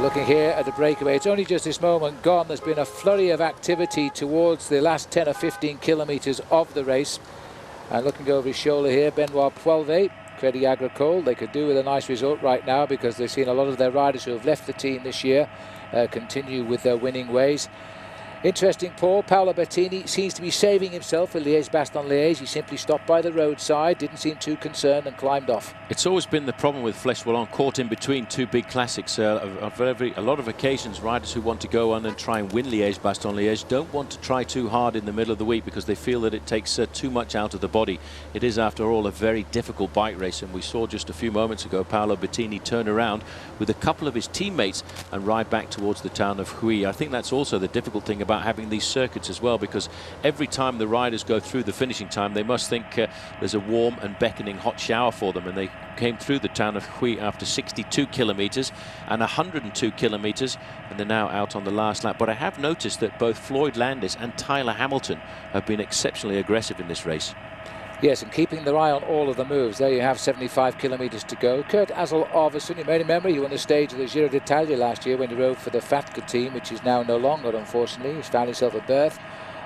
looking here at the breakaway. It's only just this moment gone. There's been a flurry of activity towards the last 10 or 15 kilometres of the race. And looking over his shoulder here, Benoit Poilvet, Crédit Agricole. They could do with a nice result right now because they've seen a lot of their riders who have left the team this year continue with their winning ways. Interesting, Paul. Paolo Bettini seems to be saving himself for Liège-Bastogne-Liège. He simply stopped by the roadside, didn't seem too concerned, and climbed off. It's always been the problem with Fleche Wallonne, caught in between two big classics. A lot of occasions, riders who want to go on and try and win Liège-Bastogne-Liège don't want to try too hard in the middle of the week because they feel that it takes too much out of the body. It is, after all, a very difficult bike race, and we saw just a few moments ago Paolo Bettini turn around with a couple of his teammates and ride back towards the town of Huy. I think that's also the difficult thing about having these circuits as well, because every time the riders go through the finishing time, they must think there's a warm and beckoning hot shower for them, and they came through the town of Huy after 62 kilometres and 102 kilometres, and they're now out on the last lap. But I have noticed that both Floyd Landis and Tyler Hamilton have been exceptionally aggressive in this race. Yes, and keeping their eye on all of the moves. There you have 75 kilometres to go. Kurt Asel-Arvidsson, you may remember, he won the stage of the Giro d'Italia last year when he rode for the Fatka team, which is now no longer, unfortunately. He's found himself a berth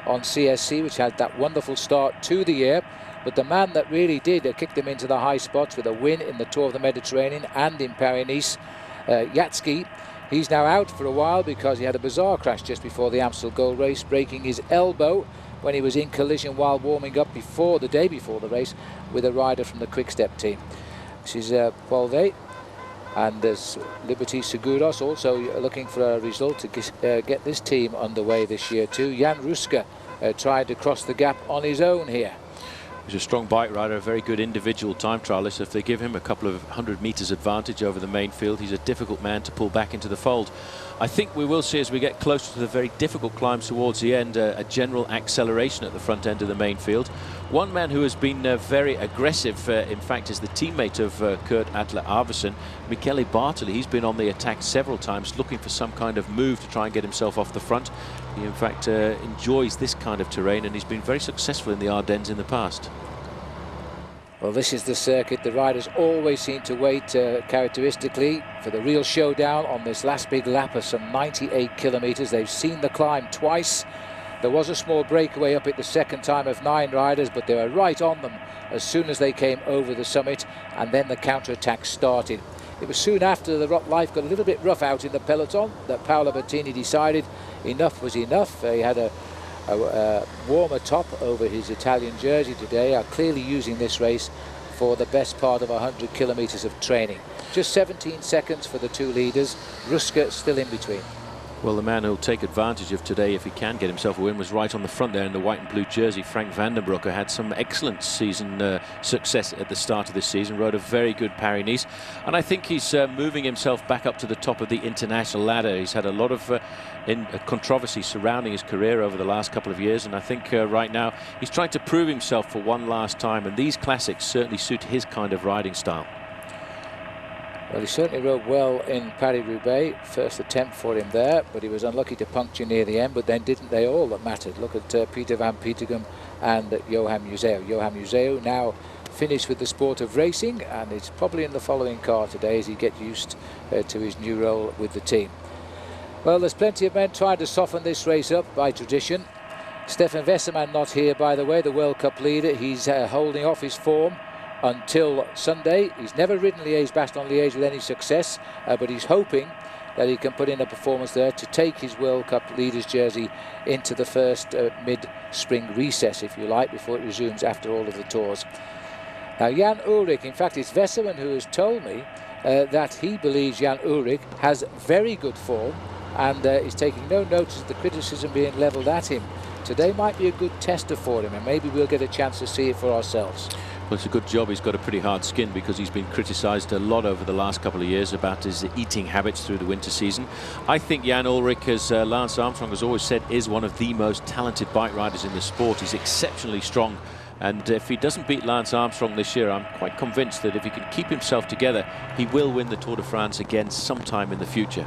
on CSC, which had that wonderful start to the year. But the man that really did kick them into the high spots with a win in the Tour of the Mediterranean and in Paris-Nice, Yatsky, he's now out for a while because he had a bizarre crash just before the Amstel Gold Race, breaking his elbow when he was in collision while warming up the day before the race with a rider from the Quick Step team. This is Poilvet, and there's Liberty Seguros also looking for a result to get this team underway this year too. Jan Ruska tried to cross the gap on his own here. He's a strong bike rider, a very good individual time trialist. If they give him a couple of 100 metres advantage over the main field, he's a difficult man to pull back into the fold. I think we will see, as we get closer to the very difficult climbs towards the end, a general acceleration at the front end of the main field. One man who has been very aggressive, in fact, is the teammate of Kurt Asel-Arvidsson, Michele Bartoli. He's been on the attack several times, looking for some kind of move to try and get himself off the front. He, in fact, enjoys this kind of terrain, and he's been very successful in the Ardennes in the past. Well, this is the circuit the riders always seem to wait characteristically for the real showdown on this last big lap of some 98 kilometres. They've seen the climb twice. There was a small breakaway up at the second time of 9 riders, but they were right on them as soon as they came over the summit, and then the counter-attack started. It was soon after the life got a little bit rough out in the peloton that Paolo Bettini decided enough was enough. He had a warmer top over his Italian jersey today, are clearly using this race for the best part of 100 kilometres of training. Just 17 seconds for the two leaders, Ruska still in between. Well, the man who'll take advantage of today, if he can get himself a win, was right on the front there in the white and blue jersey. Frank Vandenbroek, who had some excellent season success at the start of this season, rode a very good Paris-Nice, and I think he's moving himself back up to the top of the international ladder. He's had a lot of controversy surrounding his career over the last couple of years, and I think right now he's trying to prove himself for one last time, and these classics certainly suit his kind of riding style. Well, he certainly rode well in Paris-Roubaix, first attempt for him there, but he was unlucky to puncture near the end, but then didn't they all that mattered? Look at Peter van Petegem and Johan Museeuw. Johan Museeuw now finished with the sport of racing, and is probably in the following car today as he gets used to his new role with the team. Well, there's plenty of men trying to soften this race up by tradition. Stefan Wesserman not here, by the way, the World Cup leader. He's holding off his form until Sunday. He's never ridden Liège-Bastogne-Liège with any success, but he's hoping that he can put in a performance there to take his World Cup leader's jersey into the first mid-spring recess, if you like, before it resumes after all of the tours. Now, Jan Ullrich, in fact, it's Wesserman who has told me that he believes Jan Ullrich has very good form and is taking no notice of the criticism being levelled at him. Today might be a good tester for him, and maybe we'll get a chance to see it for ourselves. Well, it's a good job he's got a pretty hard skin, because he's been criticised a lot over the last couple of years about his eating habits through the winter season. I think Jan Ullrich, as Lance Armstrong has always said, is one of the most talented bike riders in the sport. He's exceptionally strong, and if he doesn't beat Lance Armstrong this year, I'm quite convinced that if he can keep himself together, he will win the Tour de France again sometime in the future.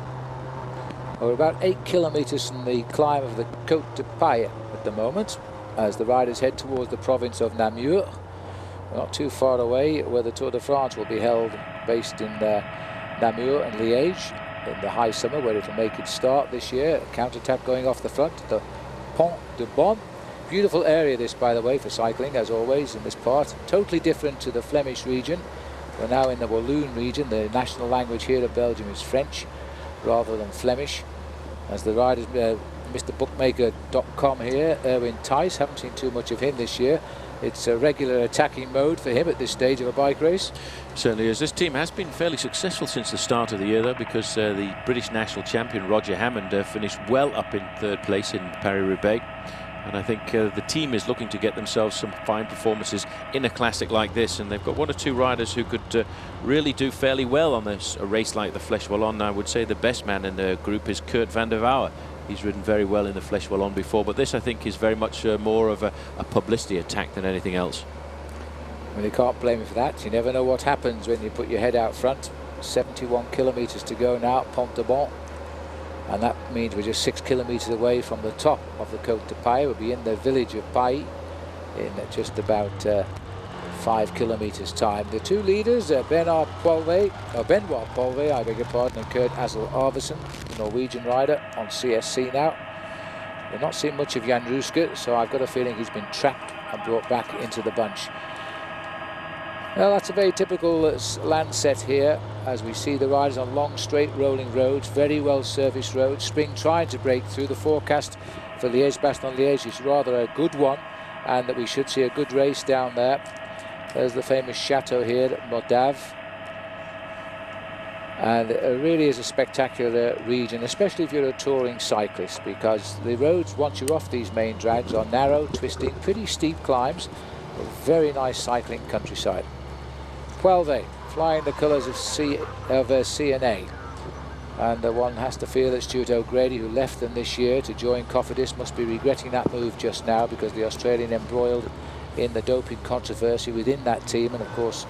We're about 8 kilometres from the climb of the Côte de Paille at the moment, as the riders head towards the province of Namur. Not too far away where the Tour de France will be held, based in Namur and Liège in the high summer where it'll make its start this year. A counter-attack going off the front, the Pont de Bon. Beautiful area this, by the way, for cycling, as always, in this part. Totally different to the Flemish region. We're now in the Wallonne region. The national language here of Belgium is French rather than Flemish. As the riders, Mr. Bookmaker.com here, Erwin Thijs, haven't seen too much of him this year. It's a regular attacking mode for him at this stage of a bike race. Certainly is. This team has been fairly successful since the start of the year, though, because the British national champion Roger Hammond finished well up in 3rd place in Paris-Roubaix. And I think the team is looking to get themselves some fine performances in a classic like this. And they've got 1 or 2 riders who could really do fairly well on a race like the Fleche Wallonne. I would say the best man in the group is Kurt van der Wouwer. He's ridden very well in the Fleche Wallonne before, but this, I think, is very much more of a publicity attack than anything else. Well, you can't blame him for that. You never know what happens when you put your head out front. 71 kilometres to go now, Pont de Bon. And that means we're just 6 kilometres away from the top of the Côte de Paille. We'll be in the village of Paille in just about 5 kilometres time. The 2 leaders, Benoit Poelweg, I beg your pardon, and Kurt Asle Arvesen, the Norwegian rider, on CSC now. We're not seeing much of Jan Ruske, so I've got a feeling he's been trapped and brought back into the bunch. Well, that's a very typical land set here, as we see the riders on long, straight, rolling roads, very well serviced roads. Spring trying to break through. The forecast for Liège-Bastogne-Liège is rather a good one, and that we should see a good race down there. There's the famous chateau here at Modave. And it really is a spectacular region, especially if you're a touring cyclist, because the roads, once you're off these main drags, are narrow, twisting, pretty steep climbs. A very nice cycling countryside. Poelweg flying the colours of C&A, and one has to feel that Stuart O'Grady, who left them this year to join Cofidis, must be regretting that move just now, because the Australian embroiled in the doping controversy within that team, and of course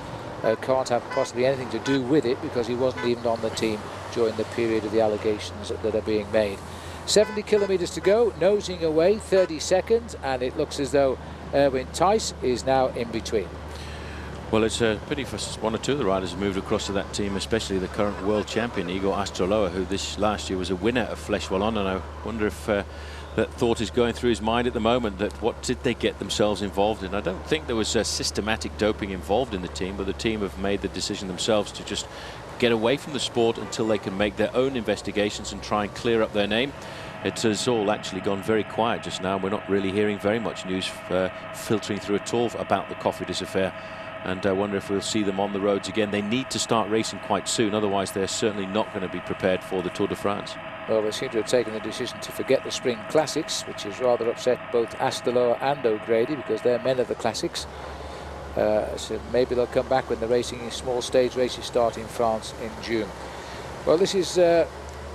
can't have possibly anything to do with it, because he wasn't even on the team during the period of the allegations that are being made. 70 kilometres to go, nosing away, 30 seconds, and it looks as though Erwin Thijs is now in between. Well, it's a pity for 1 or 2 of the riders who moved across to that team, especially the current world champion Igor Astroloa, who last year was a winner of Fleche Wallonne. And I wonder if that thought is going through his mind at the moment, that what did they get themselves involved in? I don't think there was systematic doping involved in the team, but the team have made the decision themselves to just get away from the sport until they can make their own investigations and try and clear up their name. It has all actually gone very quiet just now. We're not really hearing very much news filtering through at all about the Cofidis affair. And I wonder if we'll see them on the roads again. They need to start racing quite soon, otherwise they're certainly not going to be prepared for the Tour de France. Well, they seem to have taken the decision to forget the Spring Classics, which has rather upset both Astroloa and O'Grady, because they're men of the Classics. So maybe they'll come back when the racing in small stage races start in France in June. Well, this is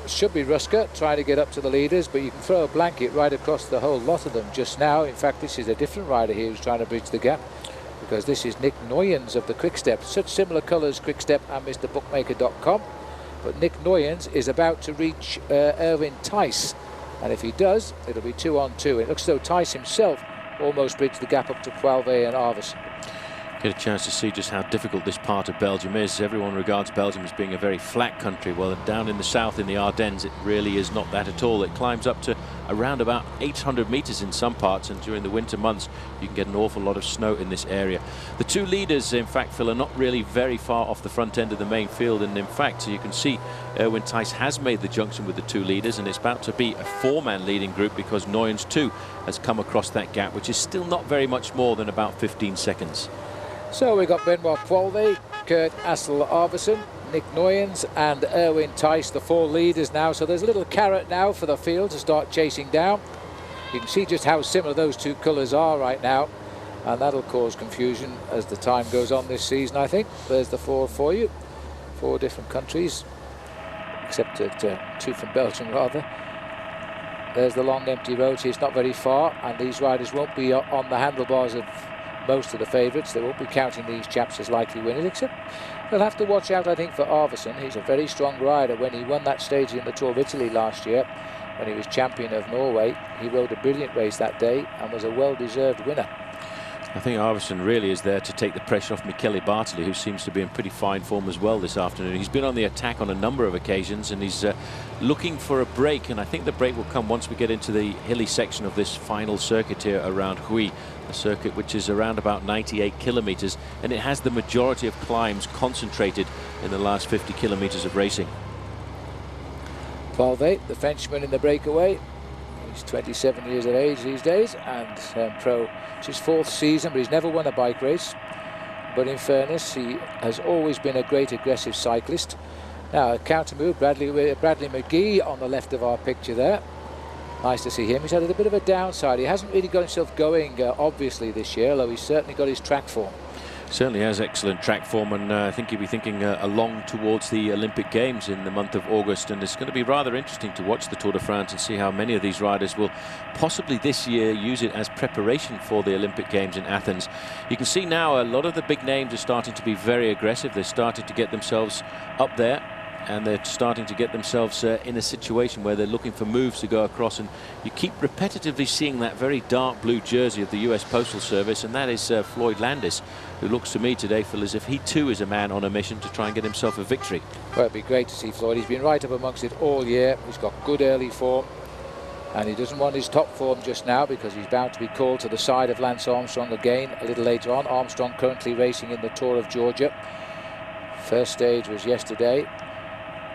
should be Ruska trying to get up to the leaders, but you can throw a blanket right across the whole lot of them just now. In fact, this is a different rider here who's trying to bridge the gap, because this is Nick Noyens of the Quickstep. Such similar colours, Quickstep and Mr. Bookmaker.com. But Nick Noyens is about to reach Erwin Thijs, and if he does, it'll be 2 on 2. It looks as though Thijs himself almost bridged the gap up to Poelweg and Arvesen. Get a chance to see just how difficult this part of Belgium is. Everyone regards Belgium as being a very flat country. Well, down in the south in the Ardennes, it really is not that at all. It climbs up to around about 800 meters in some parts, and during the winter months you can get an awful lot of snow in this area. The 2 leaders, in fact, Phil, are not really very far off the front end of the main field, and in fact, so you can see Erwin Thijs has made the junction with the 2 leaders, and it's about to be a 4-man leading group, because Noyens too has come across that gap, which is still not very much more than about 15 seconds. So we've got Benoit Poelweg, Kurt Asle Arvesen, Nick Noyens and Erwin Thijs, the 4 leaders now. So there's a little carrot now for the field to start chasing down. You can see just how similar those 2 colours are right now, and that'll cause confusion as the time goes on this season, I think. There's the 4 for you, 4 different countries, except that 2 from Belgium rather. There's the long empty road, so it's not very far, and these riders won't be on the handlebars of most of the favourites. They won't be counting these chaps as likely winners, except they'll have to watch out, I think, for Arvesen. He's a very strong rider. When he won that stage in the Tour of Italy last year, when he was champion of Norway, he rode a brilliant race that day and was a well-deserved winner. I think Arvidsson really is there to take the pressure off Michele Bartoli, who seems to be in pretty fine form as well this afternoon. He's been on the attack on a number of occasions, and he's looking for a break, and I think the break will come once we get into the hilly section of this final circuit here around Huy, a circuit which is around about 98 kilometers, and it has the majority of climbs concentrated in the last 50 kilometers of racing. 12-8, the Frenchman in the breakaway. He's 27 years of age these days, and pro. It's his 4th season, but he's never won a bike race. But in fairness, he has always been a great aggressive cyclist. Now, a counter move, Bradley McGee on the left of our picture there. Nice to see him. He's had a bit of a downside. He hasn't really got himself going, obviously, this year, though he's certainly got his track form. Certainly has excellent track form, and I think he'll be thinking along towards the Olympic Games in the month of August, and it's going to be rather interesting to watch the Tour de France and see how many of these riders will possibly this year use it as preparation for the Olympic Games in Athens. You can see now a lot of the big names are starting to be very aggressive. They're starting to get themselves up there, and they're starting to get themselves in a situation where they're looking for moves to go across, and you keep repetitively seeing that very dark blue jersey of the US Postal Service, and that is Floyd Landis, who looks to me today, Phil, as if he too is a man on a mission to try and get himself a victory. Well, it'd be great to see Floyd. He's been right up amongst it all year. He's got good early form, and he doesn't want his top form just now because he's bound to be called to the side of Lance Armstrong again a little later on. Armstrong currently racing in the Tour of Georgia. First stage was yesterday,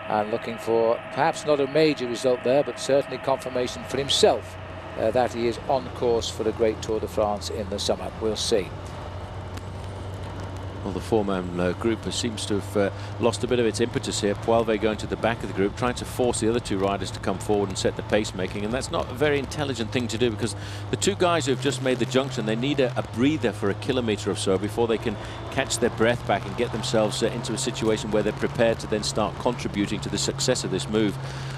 and looking for perhaps not a major result there, but certainly confirmation for himself that he is on course for the great Tour de France in the summer. We'll see. Well, the four-man group seems to have lost a bit of its impetus here. Poilvet going to the back of the group, trying to force the other two riders to come forward and set the pace making, and that's not a very intelligent thing to do, because the two guys who have just made the junction, they need a breather for a kilometre or so before they can catch their breath back and get themselves into a situation where they're prepared to then start contributing to the success of this move.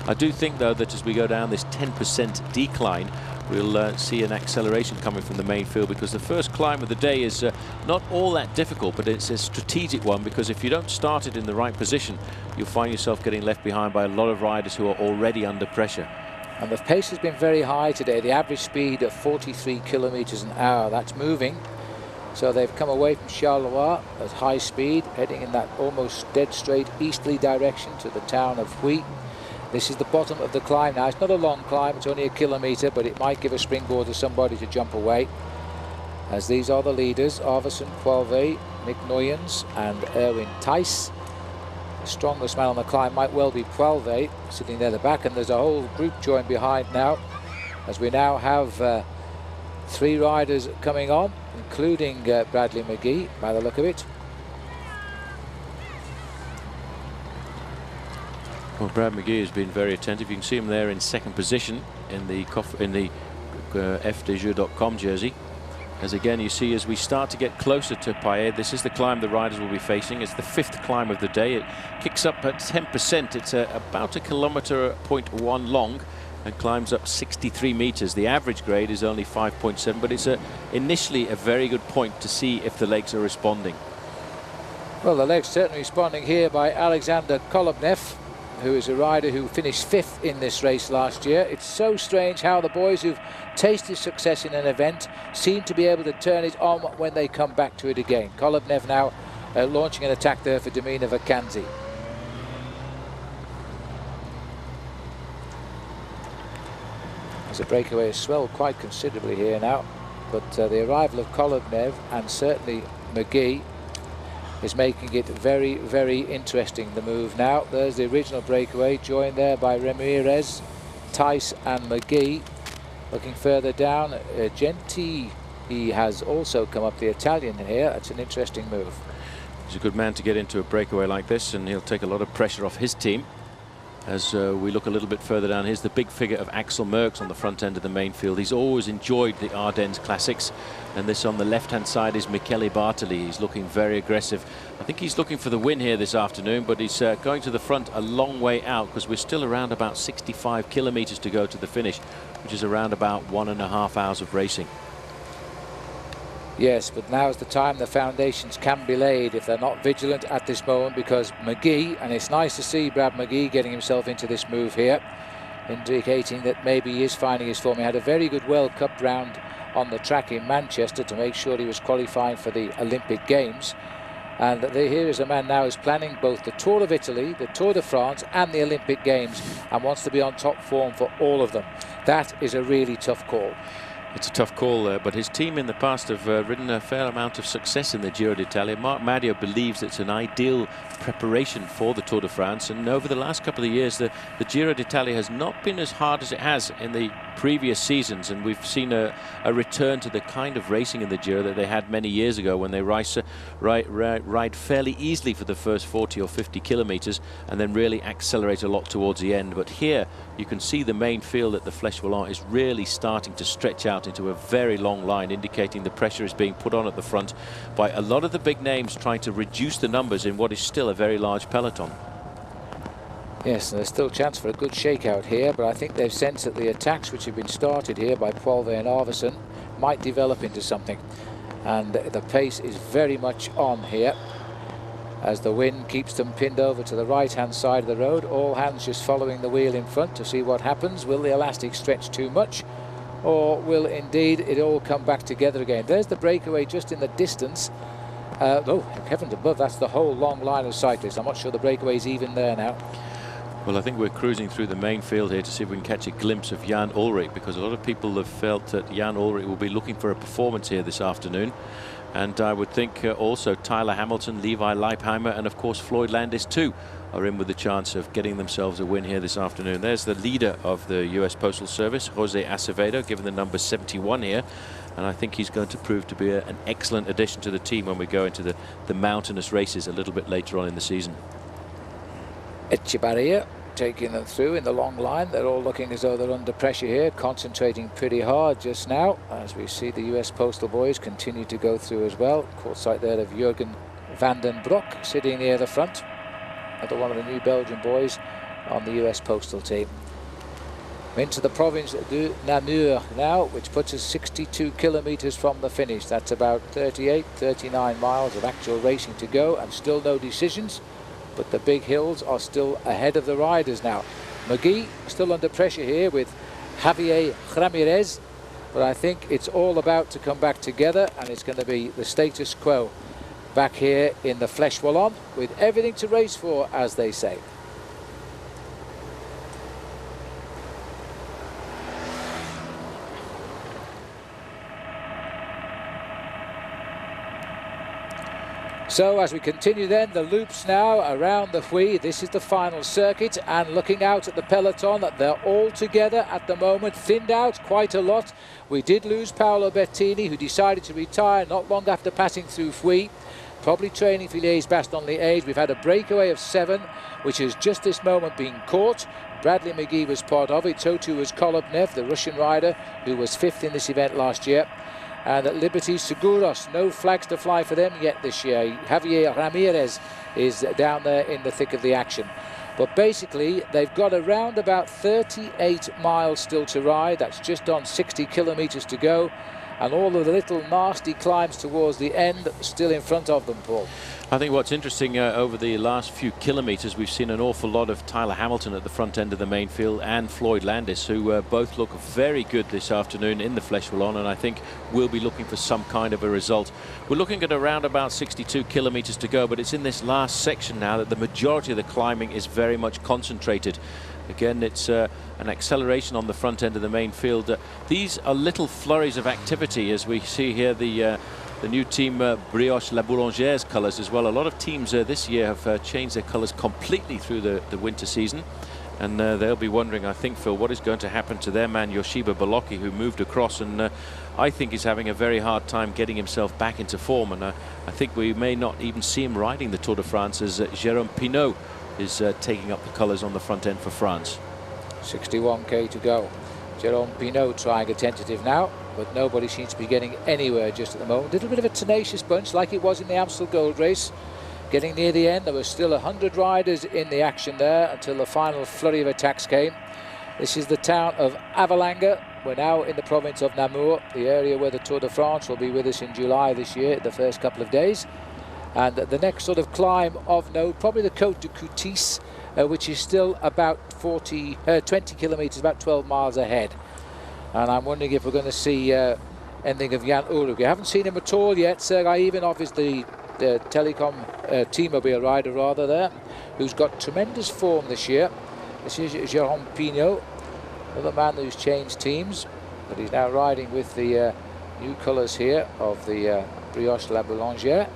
I do think, though, that as we go down this 10% decline, we'll see an acceleration coming from the main field, because the first climb of the day is not all that difficult, but it's a strategic one, because if you don't start it in the right position, you'll find yourself getting left behind by a lot of riders who are already under pressure. And the pace has been very high today. The average speed of 43 kilometers an hour. That's moving. So they've come away from Charleroi at high speed, heading in that almost dead straight easterly direction to the town of Huy. This is the bottom of the climb now. It's not a long climb, it's only a kilometre, but it might give a springboard to somebody to jump away. As these are the leaders, Arvidsson, Poilvet, Nick Nuyens and Erwin Thijs. The strongest man on the climb might well be Poilvet, sitting there at the back, and there's a whole group joined behind now, as we now have 3 riders coming on, including Bradley McGee, by the look of it. Well, Brad McGee has been very attentive. You can see him there in second position in the fdjeux.com jersey. As again, you see, as we start to get closer to Paillet, this is the climb the riders will be facing. It's the 5th climb of the day. It kicks up at 10%. It's about 1.1 kilometre long and climbs up 63 meters. The average grade is only 5.7, but it's initially a very good point to see if the legs are responding. Well, the legs certainly responding here by Alexander Kolobnev, who is a rider who finished 5th in this race last year. It's so strange how the boys who've tasted success in an event seem to be able to turn it on when they come back to it again. Kolobnev now launching an attack there for Domina Vacanzi. As the breakaway has swelled quite considerably here now, but the arrival of Kolobnev and certainly McGee is making it very, very interesting, the move now. There's the original breakaway, joined there by Ramirez, Thijs and McGee. Looking further down, Genti, he has also come up, the Italian here. That's an interesting move. He's a good man to get into a breakaway like this, and he'll take a lot of pressure off his team. As we look a little bit further down, here's the big figure of Axel Merckx on the front end of the main field. He's always enjoyed the Ardennes Classics, and this on the left-hand side is Michele Bartoli. He's looking very aggressive. I think he's looking for the win here this afternoon, but he's going to the front a long way out, because we're still around about 65 kilometers to go to the finish, which is around about 1.5 hours of racing. Yes, but now's the time the foundations can be laid if they're not vigilant at this moment, because McGee, and it's nice to see Brad McGee getting himself into this move here, indicating that maybe he is finding his form. He had a very good World Cup round on the track in Manchester to make sure he was qualifying for the Olympic Games. And here is a man now who's planning both the Tour of Italy, the Tour de France and the Olympic Games, and wants to be on top form for all of them. That is a really tough call. It's a tough call, but his team in the past have ridden a fair amount of success in the Giro d'Italia. Marc Madio believes it's an ideal preparation for the Tour de France, and over the last couple of years the Giro d'Italia has not been as hard as it has in the previous seasons, and we've seen a return to the kind of racing in the Giro that they had many years ago, when they ride fairly easily for the first 40 or 50 kilometers and then really accelerate a lot towards the end. But here you can see the main field at the Fleche Wallonne is really starting to stretch out into a very long line, indicating the pressure is being put on at the front by a lot of the big names trying to reduce the numbers in what is still a very large peloton. Yes, there's still a chance for a good shakeout here, but I think they've sensed that the attacks which have been started here by Poelve and Arvidsson might develop into something, and the pace is very much on here as the wind keeps them pinned over to the right hand side of the road. All hands just following the wheel in front to see what happens. Will the elastic stretch too much, or will indeed it all come back together again? There's the breakaway just in the distance. Oh, heavens above, that's the whole long line of cyclists. I'm not sure the breakaway's even there now. Well, I think we're cruising through the main field here to see if we can catch a glimpse of Jan Ullrich, because a lot of people have felt that Jan Ullrich will be looking for a performance here this afternoon. And I would think also Tyler Hamilton, Levi Leipheimer and of course Floyd Landis too are in with the chance of getting themselves a win here this afternoon. There's the leader of the US Postal Service, Jose Acevedo, given the number 71 here. And I think he's going to prove to be an excellent addition to the team when we go into the mountainous races a little bit later on in the season. Echevarria taking them through in the long line. They're all looking as though they're under pressure here, concentrating pretty hard just now, as we see the US Postal boys continue to go through as well. Caught sight there of Jurgen van den Broek sitting near the front, another one of the new Belgian boys on the US Postal team. Into the province de Namur now, which puts us 62 kilometers from the finish. That's about 39 miles of actual racing to go, and still no decisions. But the big hills are still ahead of the riders now. McGee still under pressure here with Javier Ramirez, but I think it's all about to come back together, and it's going to be the status quo back here in the Fleche Wallonne, with everything to race for, as they say. So as we continue then, the loops now around the Huy. This is the final circuit, and looking out at the peloton, they're all together at the moment, thinned out quite a lot. We did lose Paolo Bettini, who decided to retire not long after passing through Huy, probably training for Liège-Bastogne-Liège. We've had a breakaway of 7, which has just this moment been caught. Bradley McGee was part of it, so too was Kolobnev, the Russian rider, who was 5th in this event last year. And at Liberty Seguros, no flags to fly for them yet this year. Javier Ramirez is down there in the thick of the action. But basically, they've got around about 38 miles still to ride. That's just on 60 kilometers to go. And all of the little nasty climbs towards the end still in front of them, Paul. I think what's interesting over the last few kilometers, we've seen an awful lot of Tyler Hamilton at the front end of the main field and Floyd Landis, who both look very good this afternoon in the Fleche Wallonne, and I think we'll be looking for some kind of a result. We're looking at around about 62 kilometers to go, but it's in this last section now that the majority of the climbing is very much concentrated. Again, it's an acceleration on the front end of the main field. These are little flurries of activity, as we see here the new team Brioche La Boulangere's colours as well. A lot of teams this year have changed their colours completely through the winter season, and they'll be wondering, I think, Phil, what is going to happen to their man Yoshiba Baloki, who moved across, and I think he's having a very hard time getting himself back into form, and I think we may not even see him riding the Tour de France, as Jérôme Pinault is taking up the colours on the front end for France. 61k to go. Jérôme Pinault trying a tentative now, but nobody seems to be getting anywhere just at the moment. A little bit of a tenacious bunch, like it was in the Amstel Gold Race. Getting near the end, there were still 100 riders in the action there until the final flurry of attacks came. This is the town of Avalanga. We're now in the province of Namur, the area where the Tour de France will be with us in July this year, the first couple of days. And the next sort of climb of note, probably the Côte de Coutis, which is still about 20 kilometres, about 12 miles ahead. And I'm wondering if we're going to see ending of Jan Ullrich. You haven't seen him at all yet. Sergei Ivanov is the telecom T-Mobile rider rather there, who's got tremendous form this year. This is Jérôme Pinault, another man who's changed teams, but he's now riding with the new colours here of the Brioche La Boulangère.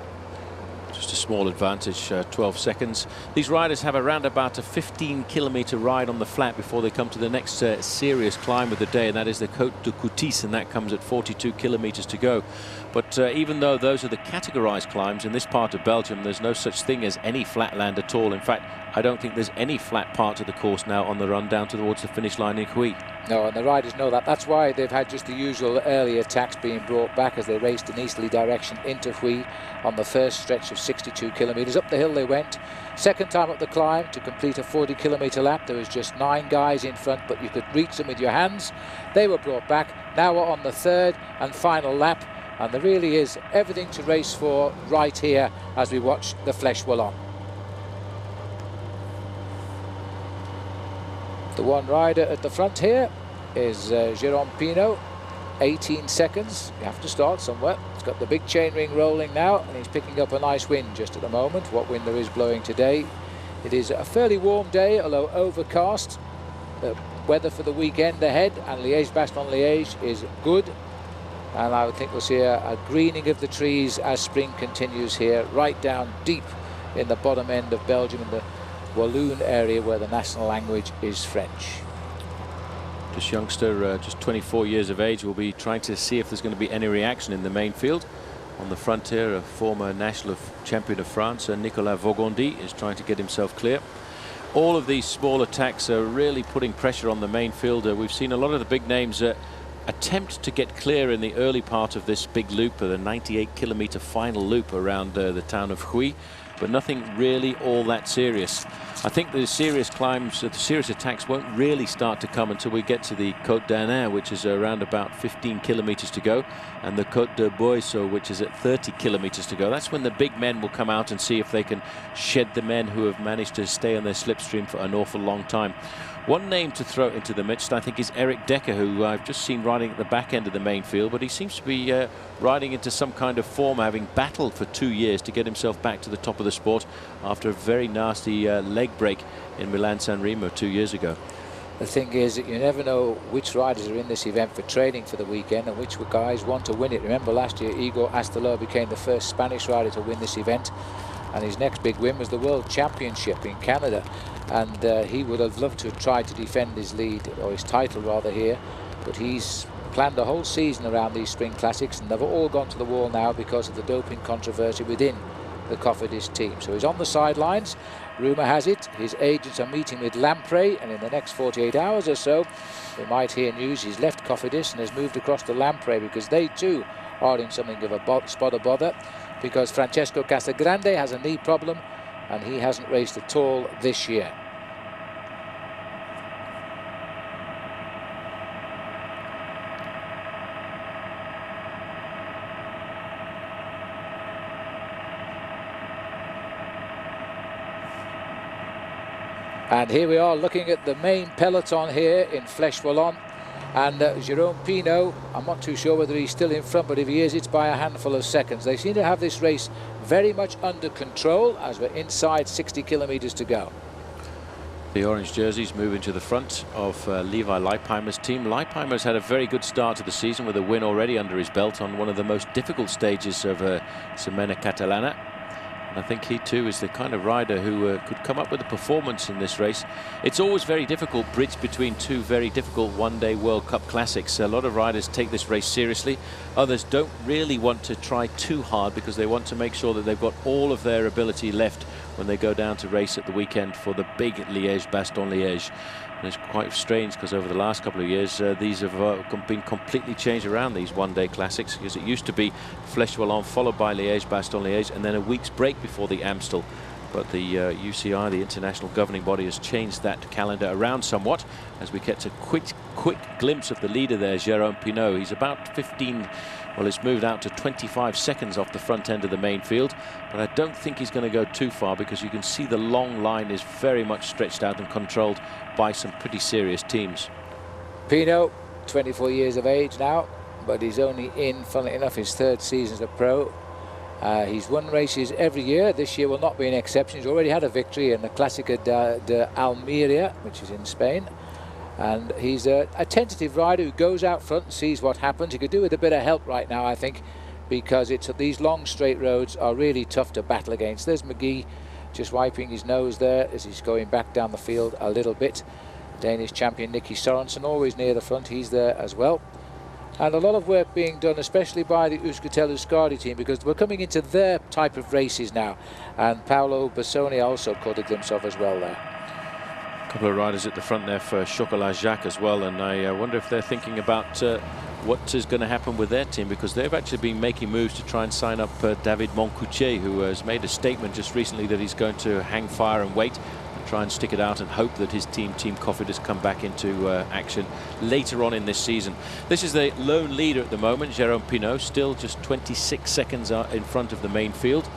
Just a small advantage, 12 seconds. These riders have around about a 15-kilometre ride on the flat before they come to the next serious climb of the day, and that is the Côte de Coutis, and that comes at 42 kilometres to go. But even though those are the categorised climbs in this part of Belgium, there's no such thing as any flatland at all. In fact, I don't think there's any flat part of the course now on the run down towards the finish line in Huy. No, and the riders know that. That's why they've had just the usual early attacks being brought back as they raced in easterly direction into Huy on the first stretch of 62 kilometres. Up the hill they went. Second time up the climb to complete a 40-kilometre lap. There was just 9 guys in front, but you could reach them with your hands. They were brought back. Now we're on the third and final lap, and there really is everything to race for right here as we watch the Fleche Wallonne. The one rider at the front here is Jérôme Pinault, 18 seconds. You have to start somewhere. He's got the big chainring rolling now, and he's picking up a nice wind just at the moment. What wind there is blowing today. It is a fairly warm day, although overcast. The weather for the weekend ahead, and Liège-Bastogne-Liège is good. And I would think we'll see a greening of the trees as spring continues here, right down deep in the bottom end of Belgium, in the Wallonne area where the national language is French. This youngster, just 24 years of age, will be trying to see if there's going to be any reaction in the main field. On the front here, a former national champion of France, Nicolas Vaugondy, is trying to get himself clear. All of these small attacks are really putting pressure on the main field. We've seen a lot of the big names attempt to get clear in the early part of this big loop, the 98-kilometre final loop around the town of Huy, but nothing really all that serious. I think the serious climbs, the serious attacks won't really start to come until we get to the Côte d'Arnère, which is around about 15 kilometres to go, and the Côte de Boisseau, which is at 30 kilometres to go. That's when the big men will come out and see if they can shed the men who have managed to stay on their slipstream for an awful long time. One name to throw into the midst, I think, is Eric Decker, who I've just seen riding at the back end of the main field, but he seems to be riding into some kind of form, having battled for 2 years to get himself back to the top of the sport after a very nasty leg break in Milan-San Remo 2 years ago. The thing is that you never know which riders are in this event for training for the weekend and which guys want to win it. Remember last year, Igor Astelor became the first Spanish rider to win this event, and his next big win was the World Championship in Canada. And he would have loved to have tried to defend his lead, or his title rather, here, but he's planned a whole season around these spring classics, and they've all gone to the wall now because of the doping controversy within the Cofidis team. So he's on the sidelines. Rumour has it his agents are meeting with Lamprey, and in the next 48 hours or so we might hear news he's left Cofidis and has moved across to Lamprey, because they too are in something of a spot of bother, because Francesco Casagrande has a knee problem and he hasn't raced at all this year. And here we are looking at the main peloton here in Fleche Wallonne, and Jérôme Pinault, I'm not too sure whether he's still in front, but if he is, it's by a handful of seconds. They seem to have this race very much under control as we're inside 60 kilometres to go. The orange jerseys moving to the front of Levi Leipheimer's team. Leipheimer's had a very good start to the season with a win already under his belt on one of the most difficult stages of Semana Catalana. I think he too is the kind of rider who could come up with a performance in this race. It's always very difficult, bridged between two very difficult one-day World Cup classics. A lot of riders take this race seriously. Others don't really want to try too hard because they want to make sure that they've got all of their ability left when they go down to race at the weekend for the big Liège-Bastogne-Liège. And it's quite strange because over the last couple of years these have been completely changed around, these one-day classics, because it used to be Fleche Wallonne followed by Liège-Bastogne-Liège and then a week's break before the Amstel. But the UCI, the international governing body, has changed that calendar around somewhat as we get a quick glimpse of the leader there, Jérôme Pinault. He's about 15, well, it's moved out to 25 seconds off the front end of the main field, but I don't think he's going to go too far because you can see the long line is very much stretched out and controlled by some pretty serious teams. Pinault, 24 years of age now, but he's only in, funnily enough, his 3rd season as a pro. He's won races every year. This year will not be an exception. He's already had a victory in the Clásica de Almería, which is in Spain. And he's a tentative rider who goes out front and sees what happens. He could do with a bit of help right now, I think, because these long straight roads are really tough to battle against. There's McGee just wiping his nose there as he's going back down the field a little bit. Danish champion Nicky Sorensen always near the front. He's there as well. And a lot of work being done, especially by the Euskaltel Euskadi team, because we're coming into their type of races now. And Paolo Bassoni also caught a glimpse of as well there. A couple of riders at the front there for Chocolat Jacques as well, and I wonder if they're thinking about what is going to happen with their team, because they've actually been making moves to try and sign up David Moncoutier, who has made a statement just recently that he's going to hang fire and wait, try and stick it out and hope that his team Cofidis come back into action later on in this season. This is the lone leader at the moment, Jérôme Pinault, still just 26 seconds in front of the main field.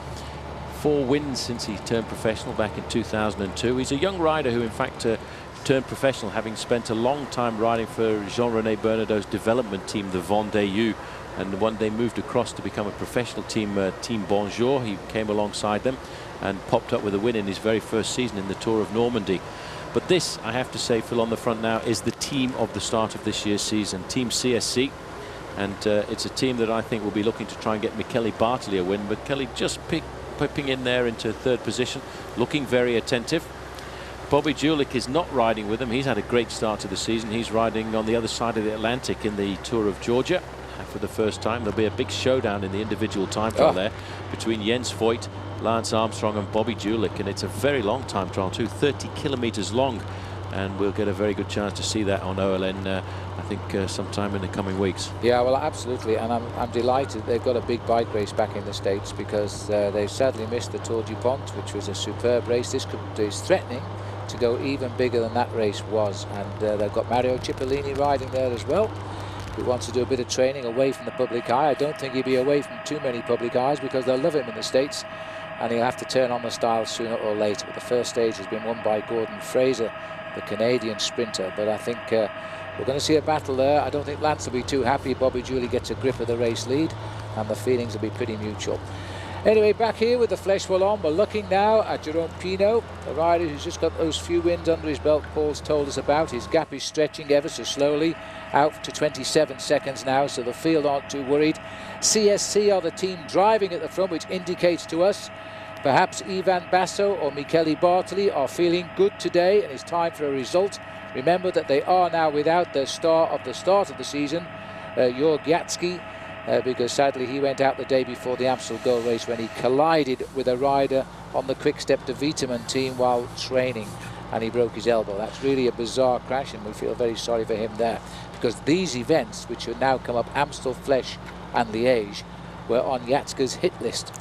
4 wins since he turned professional back in 2002. He's a young rider who in fact turned professional, having spent a long time riding for Jean-René Bernado's development team, the Vendée U, and one day moved across to become a professional team, Team Bonjour. He came alongside them and popped up with a win in his very first season in the Tour of Normandy. But this, I have to say, Phil, on the front now, is the team of the start of this year's season, Team CSC. And it's a team that I think will be looking to try and get Michele Bartoli a win, but Kelly just pipping in there into 3rd position, looking very attentive. Bobby Julich is not riding with him. He's had a great start to the season. He's riding on the other side of the Atlantic in the Tour of Georgia. For the first time, there'll be a big showdown in the individual time trial there between Jens Voigt, Lance Armstrong and Bobby Julich, and it's a very long time trial too, 30 kilometers long, and we'll get a very good chance to see that on OLN I think sometime in the coming weeks. Yeah, well, absolutely, and I'm delighted they've got a big bike race back in the States, because they've sadly missed the Tour du Pont, which was a superb race. This is threatening to go even bigger than that race was, and they've got Mario Cipollini riding there as well, who wants to do a bit of training away from the public eye. I don't think he'll be away from too many public eyes, because they'll love him in the States, and he'll have to turn on the style sooner or later. But the first stage has been won by Gordon Fraser, the Canadian sprinter. But I think we're going to see a battle there. I don't think Lance will be too happy. Bobby Julich gets a grip of the race lead, and the feelings will be pretty mutual. Anyway, back here with the Fleche Wallonne, we're looking now at Jérôme Pinault, a rider who's just got those few wins under his belt Paul's told us about. His gap is stretching ever so slowly, out to 27 seconds now, so the field aren't too worried. CSC are the team driving at the front, which indicates to us perhaps Ivan Basso or Michele Bartoli are feeling good today, and it's time for a result. Remember that they are now without the star of the start of the season, Jörg Jatzki, because sadly he went out the day before the Amstel Gold Race when he collided with a rider on the Quick Step de Vitamin team while training, and he broke his elbow. That's really a bizarre crash, and we feel very sorry for him there, because these events, which have now come up, Amstel, Fleche and Liège, were on Jatzke's hit list.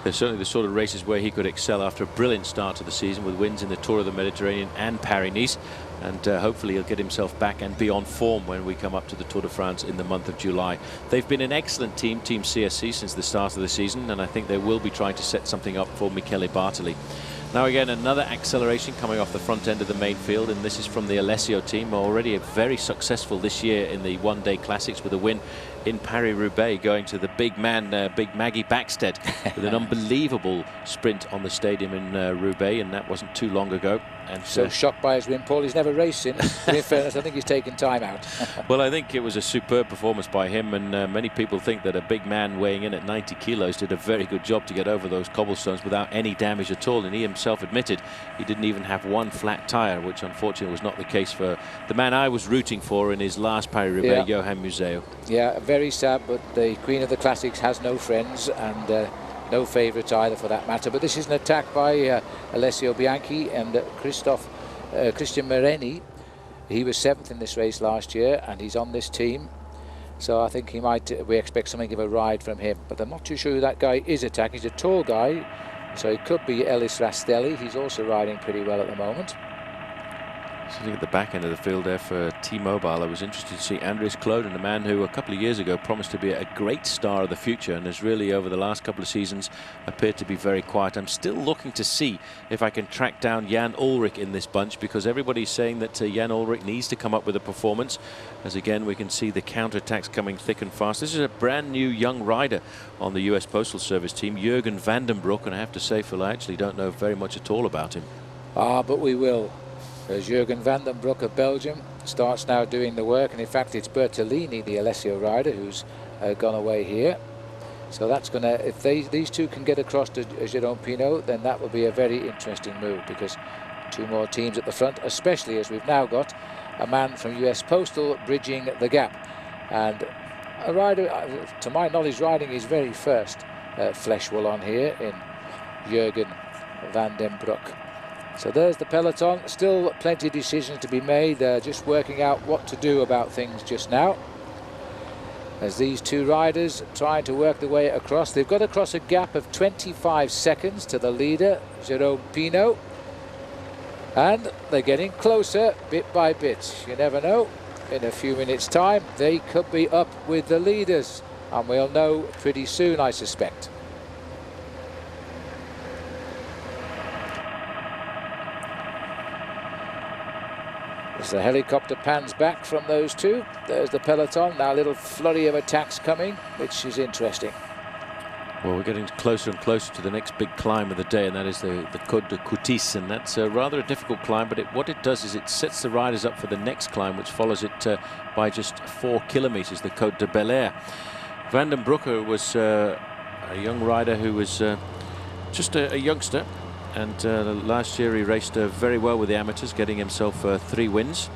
They're certainly the sort of races where he could excel after a brilliant start to the season with wins in the Tour of the Mediterranean and Paris-Nice, and hopefully he'll get himself back and be on form when we come up to the Tour de France in the month of July. They've been an excellent team, Team CSC, since the start of the season, and I think they will be trying to set something up for Michele Bartoli. Now again, another acceleration coming off the front end of the main field, and this is from the Alessio team, already very successful this year in the one-day classics with a win in Paris-Roubaix, going to the big man, Big Maggie Backstead, with an unbelievable sprint on the stadium in Roubaix, and that wasn't too long ago. And so shocked by his win, Paul. He's never raced since. But in fairness, I think he's taken time out. Well, I think it was a superb performance by him, and many people think that a big man weighing in at 90 kilos did a very good job to get over those cobblestones without any damage at all, and he himself admitted he didn't even have one flat tyre, which unfortunately was not the case for the man I was rooting for in his last Paris-Roubaix, yeah. Johan Museeuw. Yeah, very sad, but the Queen of the Classics has no friends, and no favourites either for that matter. But this is an attack by Alessio Bianchi and Christian Mereni. He was 7th in this race last year, and he's on this team, so I think we expect something of a ride from him. But I'm not too sure who that guy is attacking. He's a tall guy, so it could be Ellis Rastelli. He's also riding pretty well at the moment. Sitting at the back end of the field there for T-Mobile, I was interested to see Andries Kloden, a man who a couple of years ago promised to be a great star of the future and has really over the last couple of seasons appeared to be very quiet. I'm still looking to see if I can track down Jan Ullrich in this bunch, because everybody's saying that Jan Ullrich needs to come up with a performance, as again we can see the counterattacks coming thick and fast. This is a brand new young rider on the US Postal Service team, Jurgen van den Broek, and I have to say, Phil, I actually don't know very much at all about him. But we will. As Jurgen van den Broek of Belgium starts now doing the work, and in fact it's Bertolini, the Alessio rider, who's gone away here. So that's going to, if these two can get across to Jérôme Pinault, then that will be a very interesting move, because two more teams at the front, especially as we've now got a man from US Postal bridging the gap. And a rider, to my knowledge, riding his very first Fleche Wallonne here in Jurgen van den Broek. So there's the peloton. Still plenty of decisions to be made. Just working out what to do about things just now, as these two riders trying to work their way across. They've got across a gap of 25 seconds to the leader, Jérôme Pinault, and they're getting closer bit by bit. You never know, in a few minutes time they could be up with the leaders, and we'll know pretty soon, I suspect. As the helicopter pans back from those two, there's the peloton. Now a little flurry of attacks coming, which is interesting. Well, we're getting closer and closer to the next big climb of the day, and that is the Côte de Coutis, and that's rather a difficult climb, but what it does is it sets the riders up for the next climb, which follows it by just 4 kilometers, the Côte de Bel Air. Van den Broek was a young rider who was just a youngster, and last year he raced very well with the amateurs, getting himself 3 wins,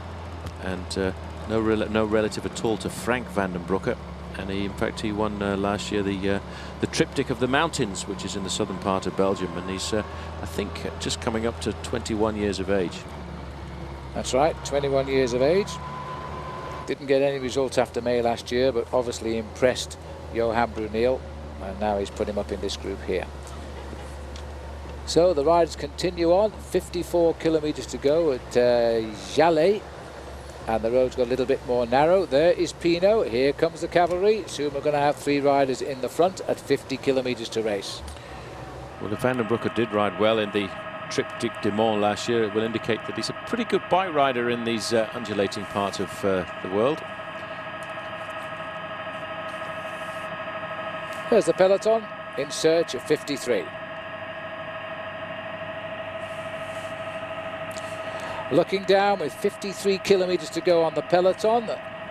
and no relative at all to Frank van den Broek. And in fact he won last year the Triptych of the Mountains, which is in the southern part of Belgium, and he's I think just coming up to 21 years of age. That's right, 21 years of age. Didn't get any results after May last year, but obviously impressed Johan Bruneel, and now he's put him up in this group here. So the riders continue on. 54 kilometers to go at Jalais, and the road's got a little bit more narrow. There is Pinault. Here comes the cavalry. Soon we're going to have 3 riders in the front at 50 kilometers to race. Well, if Van den Broek did ride well in the Triptych du Mont last year, it will indicate that he's a pretty good bike rider in these undulating parts of the world. There's the peloton in search of 53. Looking down with 53 kilometers to go on the peloton,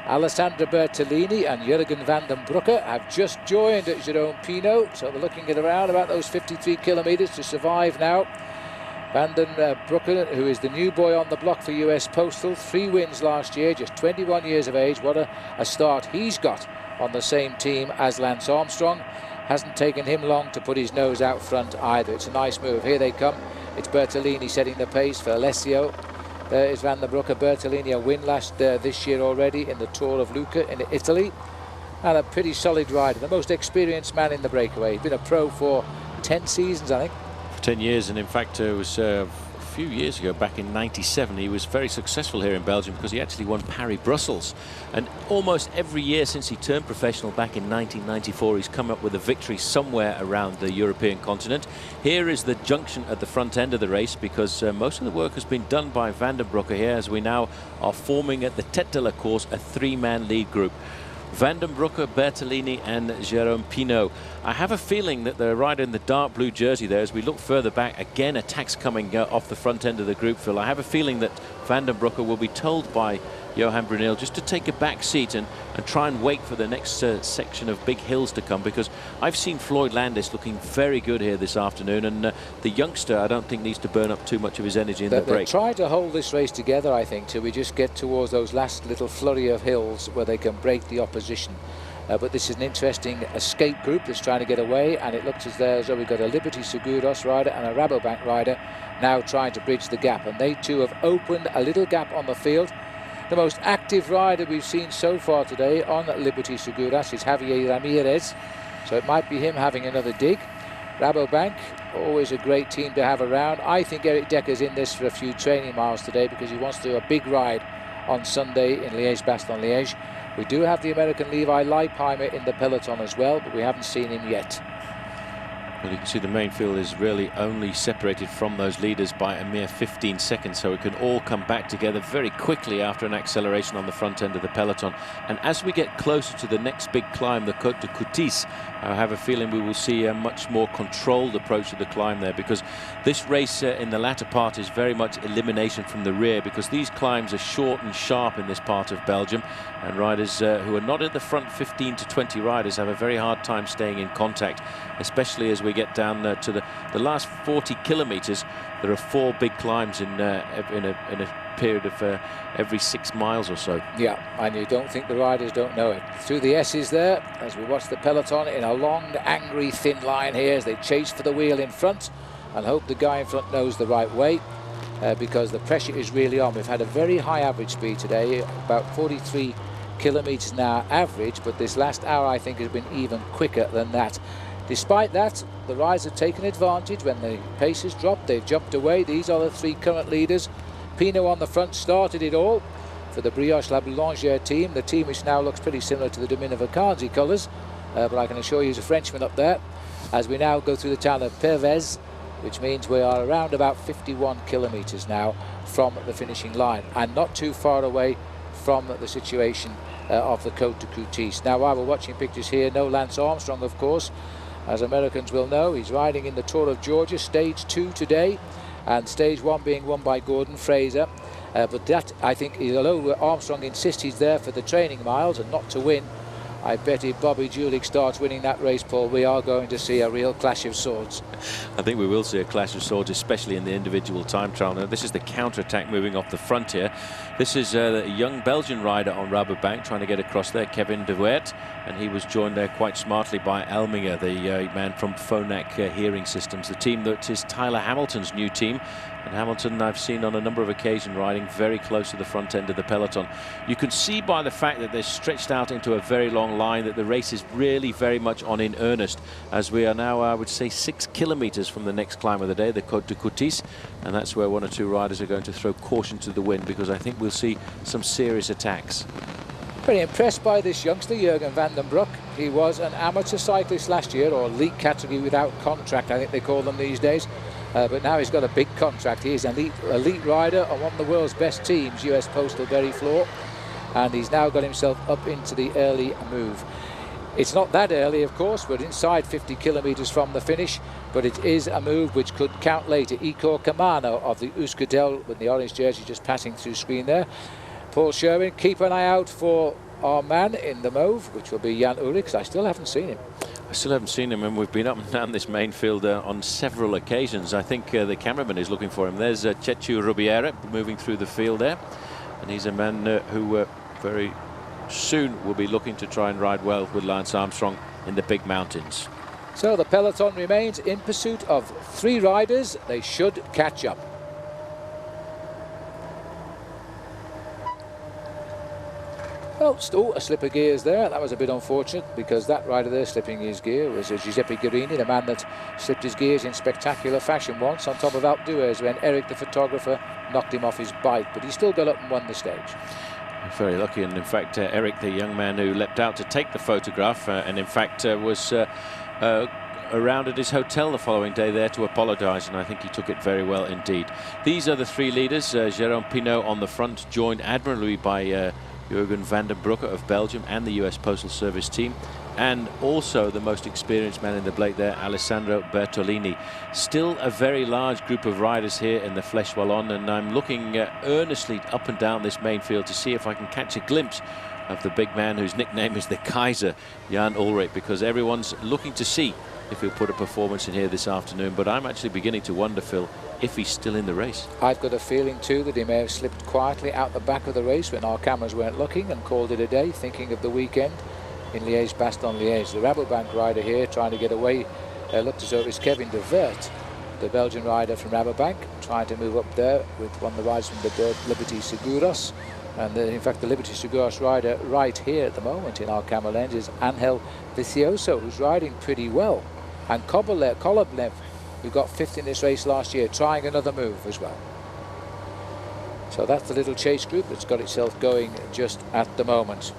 Alessandro Bertolini and Jurgen van den Broek have just joined Jérôme Pinault, so they're looking at around about those 53 kilometers to survive now. Van den Broek, who is the new boy on the block for US Postal, 3 wins last year, just 21 years of age. What a start he's got on the same team as Lance Armstrong. Hasn't taken him long to put his nose out front either. It's a nice move. Here they come. It's Bertolini setting the pace for Alessio. There is Van den Broek. Bertolini, a win this year already in the Tour of Lucca in Italy, and a pretty solid rider, the most experienced man in the breakaway. He's been a pro for 10 seasons, I think. For 10 years, and in fact it was a few years ago, back in '97, he was very successful here in Belgium because he actually won Paris-Brussels, and almost every year since he turned professional back in 1994 he's come up with a victory somewhere around the European continent. Here is the junction at the front end of the race, because most of the work has been done by Van den Broek here, as we now are forming at the Tête de la Course a 3-man lead group. Van den Broek, Bertolini and Jérôme Pinault. I have a feeling that the rider in the dark blue jersey there, as we look further back, again attacks coming off the front end of the group, Phil. I have a feeling that Van den Broek will be told by Johan Bruneel just to take a back seat and try and wait for the next section of big hills to come, because I've seen Floyd Landis looking very good here this afternoon, and the youngster I don't think needs to burn up too much of his energy in the break. They're trying to hold this race together, I think, till we just get towards those last little flurry of hills where they can break the opposition. But this is an interesting escape group that's trying to get away, and it looks as though we've got a Liberty Seguros rider and a Rabobank rider now trying to bridge the gap, and they too have opened a little gap on the field. The most active rider we've seen so far today on Liberty Seguros is Javier Ramirez, so it might be him having another dig. Rabobank always a great team to have around. I think Eric Decker's in this for a few training miles today because he wants to do a big ride on Sunday in Liège-Bastogne-Liège. We do have the American Levi Leipheimer in the peloton as well, but we haven't seen him yet. Well, you can see the main field is really only separated from those leaders by a mere 15 seconds, so it can all come back together very quickly after an acceleration on the front end of the peloton. And as we get closer to the next big climb, the Côte de Coutis, I have a feeling we will see a much more controlled approach to the climb there, because this race in the latter part is very much elimination from the rear, because these climbs are short and sharp in this part of Belgium, and riders who are not in the front 15 to 20 riders have a very hard time staying in contact, especially as we get down to the last 40 kilometers. There are 4 big climbs in a period of every 6 miles or so. Yeah, and you don't think the riders don't know it. Through the S's there, as we watch the peloton in a long, angry, thin line here as they chase for the wheel in front and hope the guy in front knows the right way, because the pressure is really on. We've had a very high average speed today, about 43 kilometers an hour average, but this last hour I think has been even quicker than that. Despite that, the riders have taken advantage. When the pace has dropped, they've jumped away. These are the 3 current leaders. Pinot on the front started it all for the Brioche La Boulangère team, the team which now looks pretty similar to the Dominic Vacanzi colours, but I can assure you he's a Frenchman up there. As we now go through the town of Pervez, which means we are around about 51 kilometres now from the finishing line, and not too far away from the situation of the Côte de Coutis. Now, while we're watching pictures here, no Lance Armstrong, of course. As Americans will know, he's riding in the Tour of Georgia, stage 2 today, and stage 1 being won by Gordon Fraser. But that, I think, although Armstrong insists he's there for the training miles and not to win, I bet if Bobby Julich starts winning that race, Paul, we are going to see a real clash of swords. I think we will see a clash of swords, especially in the individual time trial. Now, this is the counter-attack moving off the front here. This is a young Belgian rider on Rabobank trying to get across there, Kevin de Weert, and he was joined there quite smartly by Elminger, the man from Phonak Hearing Systems, the team that is Tyler Hamilton's new team. And Hamilton I've seen on a number of occasions riding very close to the front end of the peloton. You can see by the fact that they're stretched out into a very long line that the race is really very much on in earnest, as we are now, I would say, 6 kilometers from the next climb of the day, the Côte de Coutis, and that's where 1 or 2 riders are going to throw caution to the wind, because I think we'll see some serious attacks. Very impressed by this youngster, Jurgen van den Broek. He was an amateur cyclist last year, or elite category without contract, I think they call them these days. But now he's got a big contract. He's an elite rider on one of the world's best teams, US Postal Berry Floor, and he's now got himself up into the early move. It's not that early, of course, we're inside 50 kilometers from the finish, but it is a move which could count later. Igor Kamano of the Euskaltel with the orange jersey just passing through screen there. Paul Sherwin, keep an eye out for our man in the mauve, which will be Jan Ulrichs. I still haven't seen him. I still haven't seen him, and we've been up and down this main field on several occasions. I think the cameraman is looking for him. There's Chechu Rubiera moving through the field there, and he's a man who very soon will be looking to try and ride well with Lance Armstrong in the big mountains. So the peloton remains in pursuit of 3 riders. They should catch up. Well, still a slip of gears there. That was a bit unfortunate, because that rider there slipping his gear was Giuseppe Guerini, the man that slipped his gears in spectacular fashion once on top of Alpe d'Huez when Eric the photographer knocked him off his bike, but he still got up and won the stage. Very lucky, and in fact Eric, the young man who leapt out to take the photograph and in fact was around at his hotel the following day there to apologise, and I think he took it very well indeed. These are the 3 leaders. Jérôme Pinot on the front, joined admirably by Jurgen van den Broek of Belgium and the US Postal Service team, and also the most experienced man in the Blake there, Alessandro Bertolini. Still a very large group of riders here in the Fleche Wallonne, and I'm looking earnestly up and down this main field to see if I can catch a glimpse of the big man whose nickname is the Kaiser, Jan Ulrich, because everyone's looking to see if he'll put a performance in here this afternoon. But I'm actually beginning to wonder, Phil, if he's still in the race. I've got a feeling too that he may have slipped quietly out the back of the race when our cameras weren't looking, and called it a day, thinking of the weekend in Liège-Bastogne-Liège. The Rabobank rider here trying to get away, looked as though it was Kevin de Weert, the Belgian rider from Rabobank, trying to move up there with one of the riders from the Liberty Seguros. And in fact, the Liberty Seguros rider right here at the moment in our camera lens is Angel Vicioso, who's riding pretty well. And Kolobnev who got 5th in this race last year, trying another move as well. So that's the little chase group that's got itself going just at the moment.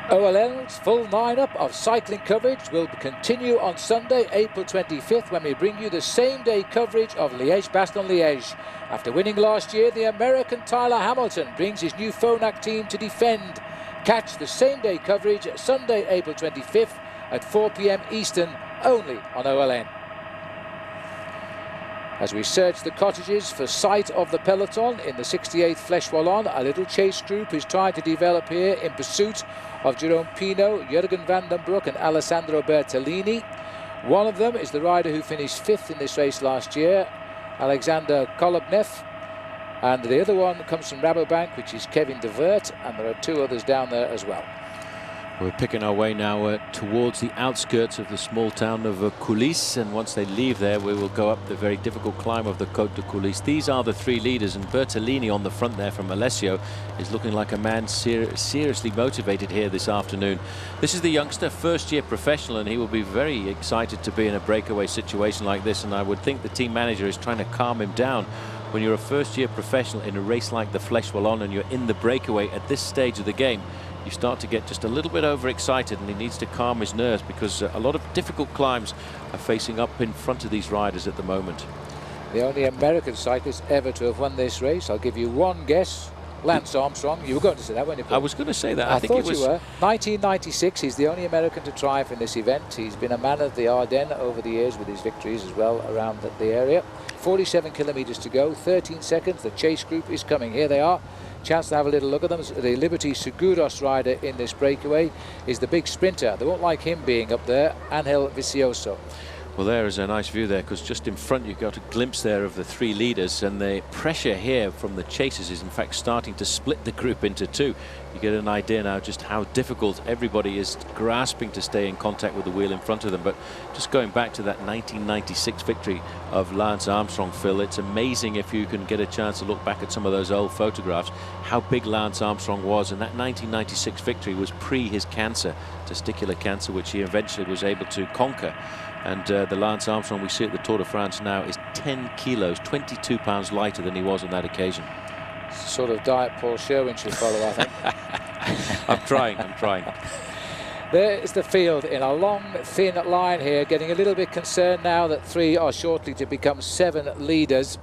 OLN's full lineup of cycling coverage will continue on Sunday, April 25th, when we bring you the same-day coverage of Liège-Bastogne-Liège. After winning last year, the American Tyler Hamilton brings his new Phonak team to defend. Catch the same-day coverage Sunday, April 25th at 4 p.m. Eastern, only on OLN. As we search the cottages for sight of the peloton in the 68th Fleche Wallonne, a little chase group is trying to develop here in pursuit of Jerome Pino, Jurgen van den Broek and Alessandro Bertolini. One of them is the rider who finished 5th in this race last year, Alexander Kolobnev, and the other one comes from Rabobank, which is Kevin de Weert, and there are 2 others down there as well. We're picking our way now towards the outskirts of the small town of Coulisses, and once they leave there we will go up the very difficult climb of the Côte de Coulisses. These are the 3 leaders, and Bertolini on the front there from Alessio is looking like a man seriously motivated here this afternoon. This is the youngster, first-year professional, and he will be very excited to be in a breakaway situation like this, and I would think the team manager is trying to calm him down. When you're a first-year professional in a race like the Fleche Wallonne and you're in the breakaway at this stage of the game, you start to get just a little bit overexcited, and he needs to calm his nerves, because a lot of difficult climbs are facing up in front of these riders at the moment. The only American cyclist ever to have won this race, I'll give you one guess, Lance Armstrong. You were going to say that, weren't you, Paul? I was going to say that. I think thought it was... you were. 1996, he's the only American to triumph in this event. He's been a man of the Ardennes over the years with his victories as well around the area. 47 kilometres to go, 13 seconds. The chase group is coming. Here they are. Chance to have a little look at them. The Liberty Seguros rider in this breakaway is the big sprinter. They won't like him being up there, Angel Vicioso. Well, there is a nice view there, because just in front you've got a glimpse there of the 3 leaders, and the pressure here from the chasers is in fact starting to split the group into 2. You get an idea now just how difficult everybody is grasping to stay in contact with the wheel in front of them. But just going back to that 1996 victory of Lance Armstrong, Phil, it's amazing if you can get a chance to look back at some of those old photographs, how big Lance Armstrong was. And that 1996 victory was pre his cancer, testicular cancer, which he eventually was able to conquer. And the Lance Armstrong we see at the Tour de France now is 10 kilos, 22 pounds lighter than he was on that occasion. Sort of diet Paul Sherwin should follow, I think. I'm trying. There is the field in a long, thin line here, getting a little bit concerned now that 3 are shortly to become 7 leaders.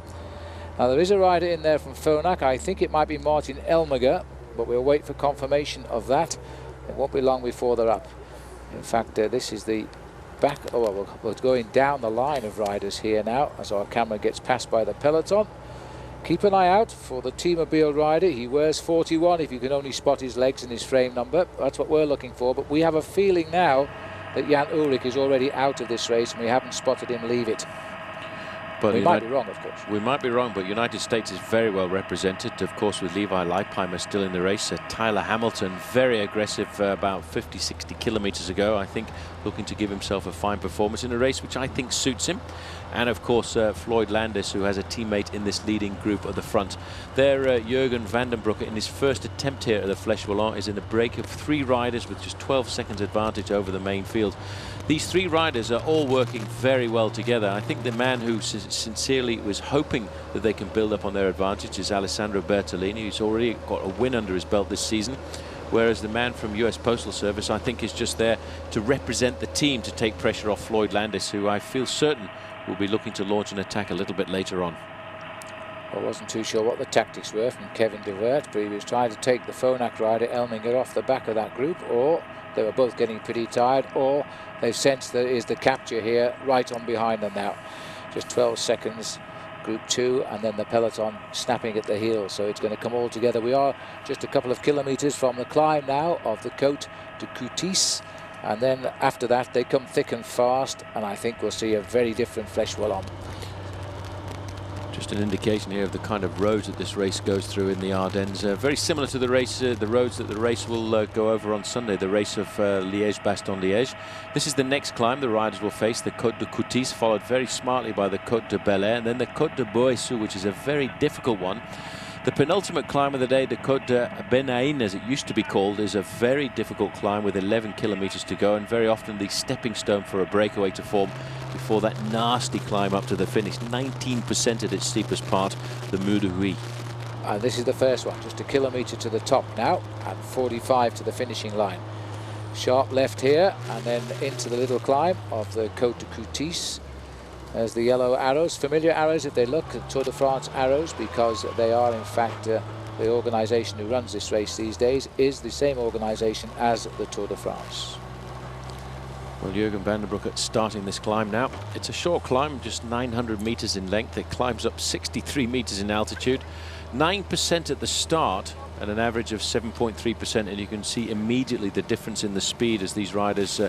Now, there is a rider in there from Phonak. I think it might be Martin Elmiger, but we'll wait for confirmation of that. It won't be long before they're up. In fact, this is the back. Oh, well, we're going down the line of riders here now as our camera gets passed by the peloton. Keep an eye out for the T-Mobile rider. He wears 41 if you can only spot his legs and his frame number. That's what we're looking for. But we have a feeling now that Jan Ullrich is already out of this race, and we haven't spotted him leave it. But we might be wrong, of course. We might be wrong, but United States is very well represented, of course, with Levi Leipheimer still in the race. Tyler Hamilton, very aggressive about 50, 60 kilometres ago, I think, looking to give himself a fine performance in a race which I think suits him. And of course Floyd Landis, who has a teammate in this leading group at the front. There Jurgen van den Broek, in his first attempt here at the Fleche Wallonne, is in a break of 3 riders with just 12 seconds advantage over the main field. These 3 riders are all working very well together. I think the man who sincerely was hoping that they can build up on their advantage is Alessandro Bertolini, who's already got a win under his belt this season. Whereas the man from US Postal Service, I think, is just there to represent the team, to take pressure off Floyd Landis, who I feel certain will be looking to launch an attack a little bit later on. I wasn't too sure what the tactics were from Kevin de Weert, but he was trying to take the Phonak rider Elminger off the back of that group, or they were both getting pretty tired, or they've sensed there is the capture here right on behind them now. Just 12 seconds, group 2, and then the peloton snapping at the heels, so it's going to come all together. We are just a couple of kilometres from the climb now of the Côte de Coulisses, and then after that they come thick and fast, and I think we'll see a very different Fleche Wallonne. Just an indication here of the kind of roads that this race goes through in the Ardennes. Very similar to the race, the roads that the race will go over on Sunday, the race of Liège-Bastogne-Liège. This is the next climb the riders will face, the Côte de Coulisses, followed very smartly by the Côte de Bel Air, and then the Côte de Boissou, which is a very difficult one. The penultimate climb of the day, the Côte de Benaïn, as it used to be called, is a very difficult climb with 11 kilometers to go, and very often the stepping stone for a breakaway to form before that nasty climb up to the finish. 19% at its steepest part, the Mur de Huy. And this is the first one, just a kilometre to the top now, and 45 to the finishing line. Sharp left here, and then into the little climb of the Côte de Coutis. There's the yellow arrows, familiar arrows if they look at Tour de France arrows, because they are in fact the organisation who runs this race these days is the same organisation as the Tour de France. Well, Jürgen van den Broek starting this climb now. It's a short climb, just 900 meters in length. It climbs up 63 meters in altitude. 9% at the start and an average of 7.3%, and you can see immediately the difference in the speed as these riders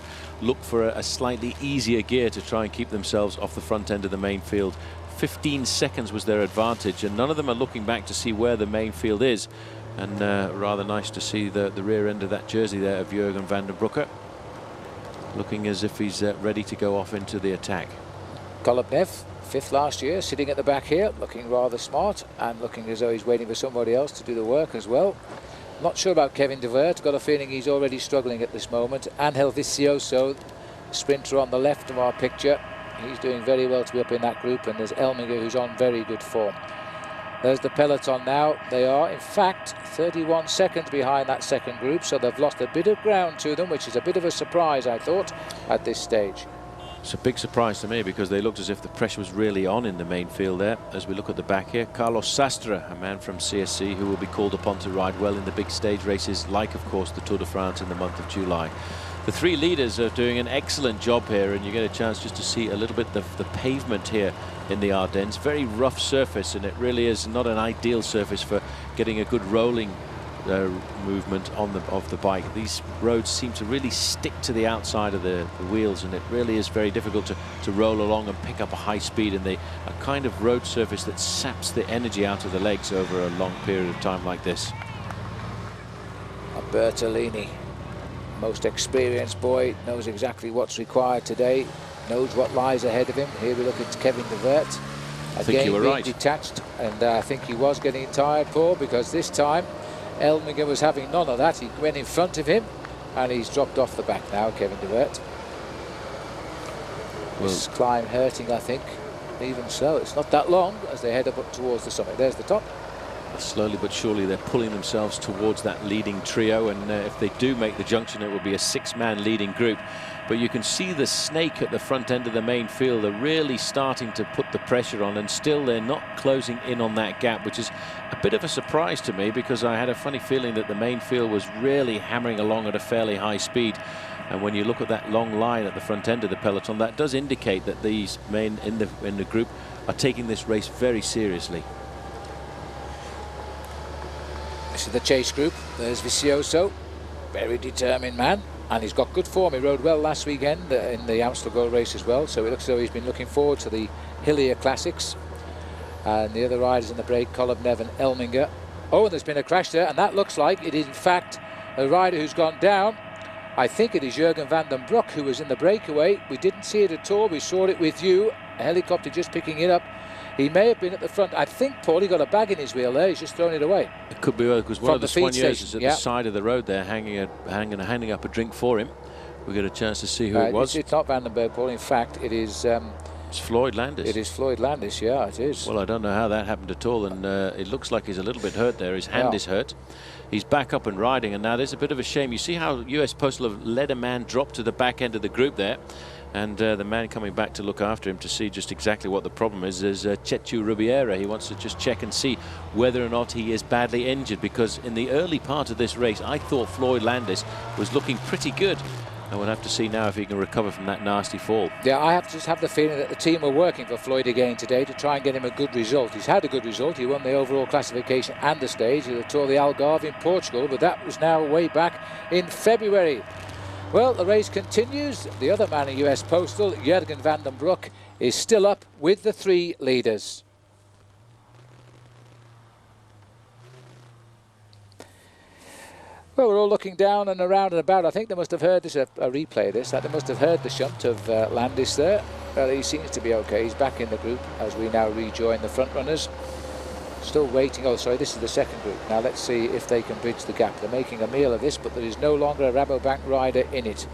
look for a slightly easier gear to try and keep themselves off the front end of the main field. 15 seconds was their advantage, and none of them are looking back to see where the main field is. And rather nice to see the rear end of that jersey there of Jürgen van den Broek, looking as if he's ready to go off into the attack. Kolobnev, 5th last year, sitting at the back here, looking rather smart and looking as though he's waiting for somebody else to do the work as well. Not sure about Kevin de Weert, got a feeling he's already struggling at this moment. Angel Vicioso, sprinter on the left of our picture, he's doing very well to be up in that group, and there's Elminger who's on very good form. There's the peloton now. They are in fact 31 seconds behind that second group, so they've lost a bit of ground to them, which is a bit of a surprise, I thought, at this stage. It's a big surprise to me, because they looked as if the pressure was really on in the main field there. As we look at the back here, Carlos Sastre, a man from CSC who will be called upon to ride well in the big stage races, like of course the Tour de France in the month of July. The three leaders are doing an excellent job here, and you get a chance just to see a little bit of the pavement here in the Ardennes. Very rough surface, and it really is not an ideal surface for getting a good rolling movement of the bike. These roads seem to really stick to the outside of the wheels, and it really is very difficult to roll along and pick up a high speed in a kind of road surface that saps the energy out of the legs over a long period of time like this. Bertolini, most experienced boy, knows exactly what's required today, knows what lies ahead of him. Here we look at Kevin de Weert. I think you were right. Detached, and I think he was getting tired, Paul, because this time Elminger was having none of that. He went in front of him, and he's dropped off the back now, Kevin de Weert. This climb hurting, I think. Even so, it's not that long as they head up towards the summit. There's the top. Slowly but surely they're pulling themselves towards that leading trio, and if they do make the junction, it will be a 6-man leading group. But you can see the snake at the front end of the main field. They're really starting to put the pressure on, and still they're not closing in on that gap, which is a bit of a surprise to me, because I had a funny feeling that the main field was really hammering along at a fairly high speed. And when you look at that long line at the front end of the peloton, that does indicate that these men in the group are taking this race very seriously. This is the chase group. There's Vicioso, very determined man, and he's got good form. He rode well last weekend in the Amstel Gold race as well, so it looks as though he's been looking forward to the hillier classics. And the other riders in the break, Kolobnev and Elminger. Oh, and there's been a crash there, and that looks like it is in fact a rider who's gone down. I think it is Jürgen van den Broek who was in the breakaway. We didn't see it at all. We saw it with you. A helicopter just picking it up. He may have been at the front. I think, Paul, he got a bag in his wheel there. He's just thrown it away. It could be well, because one of the soigneurs is at the side of the road there, handing up a drink for him. We get a chance to see who it was. It's not Van den Berg, Paul. In fact, it is... it's Floyd Landis. It is Floyd Landis, yeah, it is. Well, I don't know how that happened at all, and it looks like he's a little bit hurt there. His hand is hurt. He's back up and riding, and now there's a bit of a shame. You see how US Postal have let a man drop to the back end of the group there, and the man coming back to look after him to see just exactly what the problem is Chechu Rubiera. He wants to just check and see whether or not he is badly injured, because in the early part of this race I thought Floyd Landis was looking pretty good, and we'll have to see now if he can recover from that nasty fall. Yeah, I just have the feeling that the team are working for Floyd again today to try and get him a good result. He's had a good result. He won the overall classification and the stage at the Tour de Algarve in Portugal, but that was now way back in February. Well, the race continues. The other man in US Postal, Jürgen van den Broek, is still up with the three leaders. Well, we're all looking down and around and about. I think they must have heard this, a replay of this, that they must have heard the shunt of Landis there. Well, he seems to be okay. He's back in the group as we now rejoin the front runners. Still waiting. Oh, sorry, this is the second group. Now let's see if they can bridge the gap. They're making a meal of this, but there is no longer a Rabobank rider in it.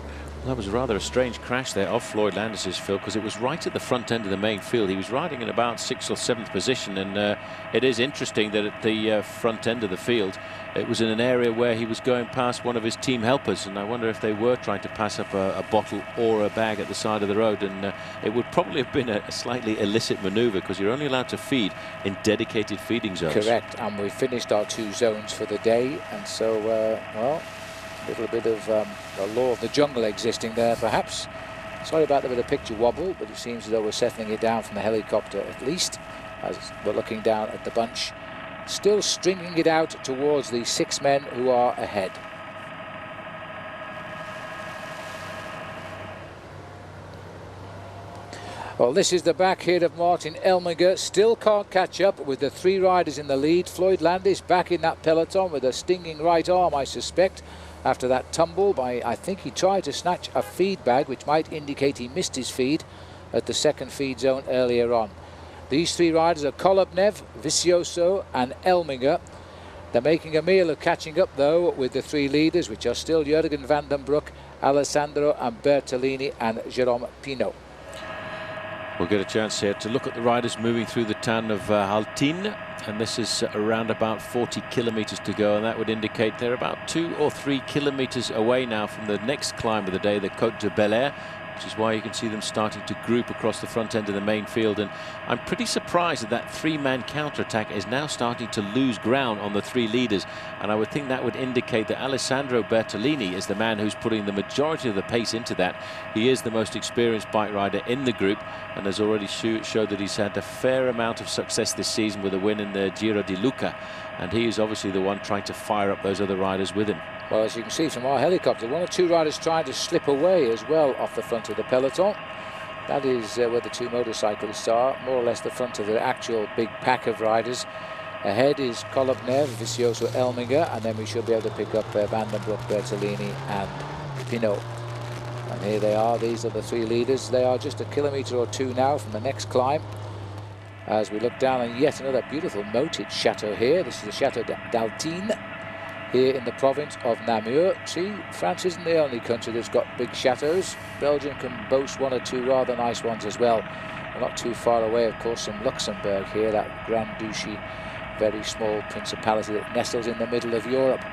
That was rather a strange crash there of Floyd Landis's, Phil, because it was right at the front end of the main field. He was riding in about 6th or 7th position, and it is interesting that at the front end of the field, it was in an area where he was going past one of his team helpers, and I wonder if they were trying to pass up a bottle or a bag at the side of the road, and it would probably have been a slightly illicit manoeuvre, because you're only allowed to feed in dedicated feeding zones. Correct, and we've finished our 2 zones for the day, and so, well, a little bit of the law of the jungle existing there, perhaps. Sorry about the bit of picture wobble, but it seems as though we're settling it down from the helicopter at least, as we're looking down at the bunch, still stringing it out towards the 6 men who are ahead. Well, this is the back here of Martin Elminger. Still can't catch up with the 3 riders in the lead. Floyd Landis back in that peloton with a stinging right arm, I suspect, after that tumble by, I think he tried to snatch a feed bag, which might indicate he missed his feed at the second feed zone earlier on. These 3 riders are Kolobnev, Vicioso and Elminger. They're making a meal of catching up, though, with the 3 leaders, which are still Jurgen van den Broek, Alessandro and Bertolini and Jérôme Pinault. We'll get a chance here to look at the riders moving through the town of Haltine, and this is around about 40 kilometers to go, and that would indicate they're about 2 or 3 kilometers away now from the next climb of the day, the Côte de Bel-Air, which is why you can see them starting to group across the front end of the main field. And I'm pretty surprised that that 3-man counterattack is now starting to lose ground on the 3 leaders, and I would think that would indicate that Alessandro Bertolini is the man who's putting the majority of the pace into that. He is the most experienced bike rider in the group, and has already showed that he's had a fair amount of success this season with a win in the Giro di Luca, and he is obviously the one trying to fire up those other riders with him. Well, as you can see from our helicopter, 1 or 2 riders trying to slip away as well off the front of the peloton. That is where the 2 motorcyclists are, more or less the front of the actual big pack of riders. Ahead is Kolobnev, Vicioso, Elminger, and then we should be able to pick up Van den Broek, Bertolini and Pinault. And here they are, these are the 3 leaders. They are just a kilometre or 2 now from the next climb. As we look down on yet another beautiful moated chateau here. This is the Chateau d'Altine, here in the province of Namur. See, France isn't the only country that's got big chateaus. Belgium can boast 1 or 2 rather nice ones as well. We're not too far away, of course, from Luxembourg here, that Grand Duchy, very small principality that nestles in the middle of Europe.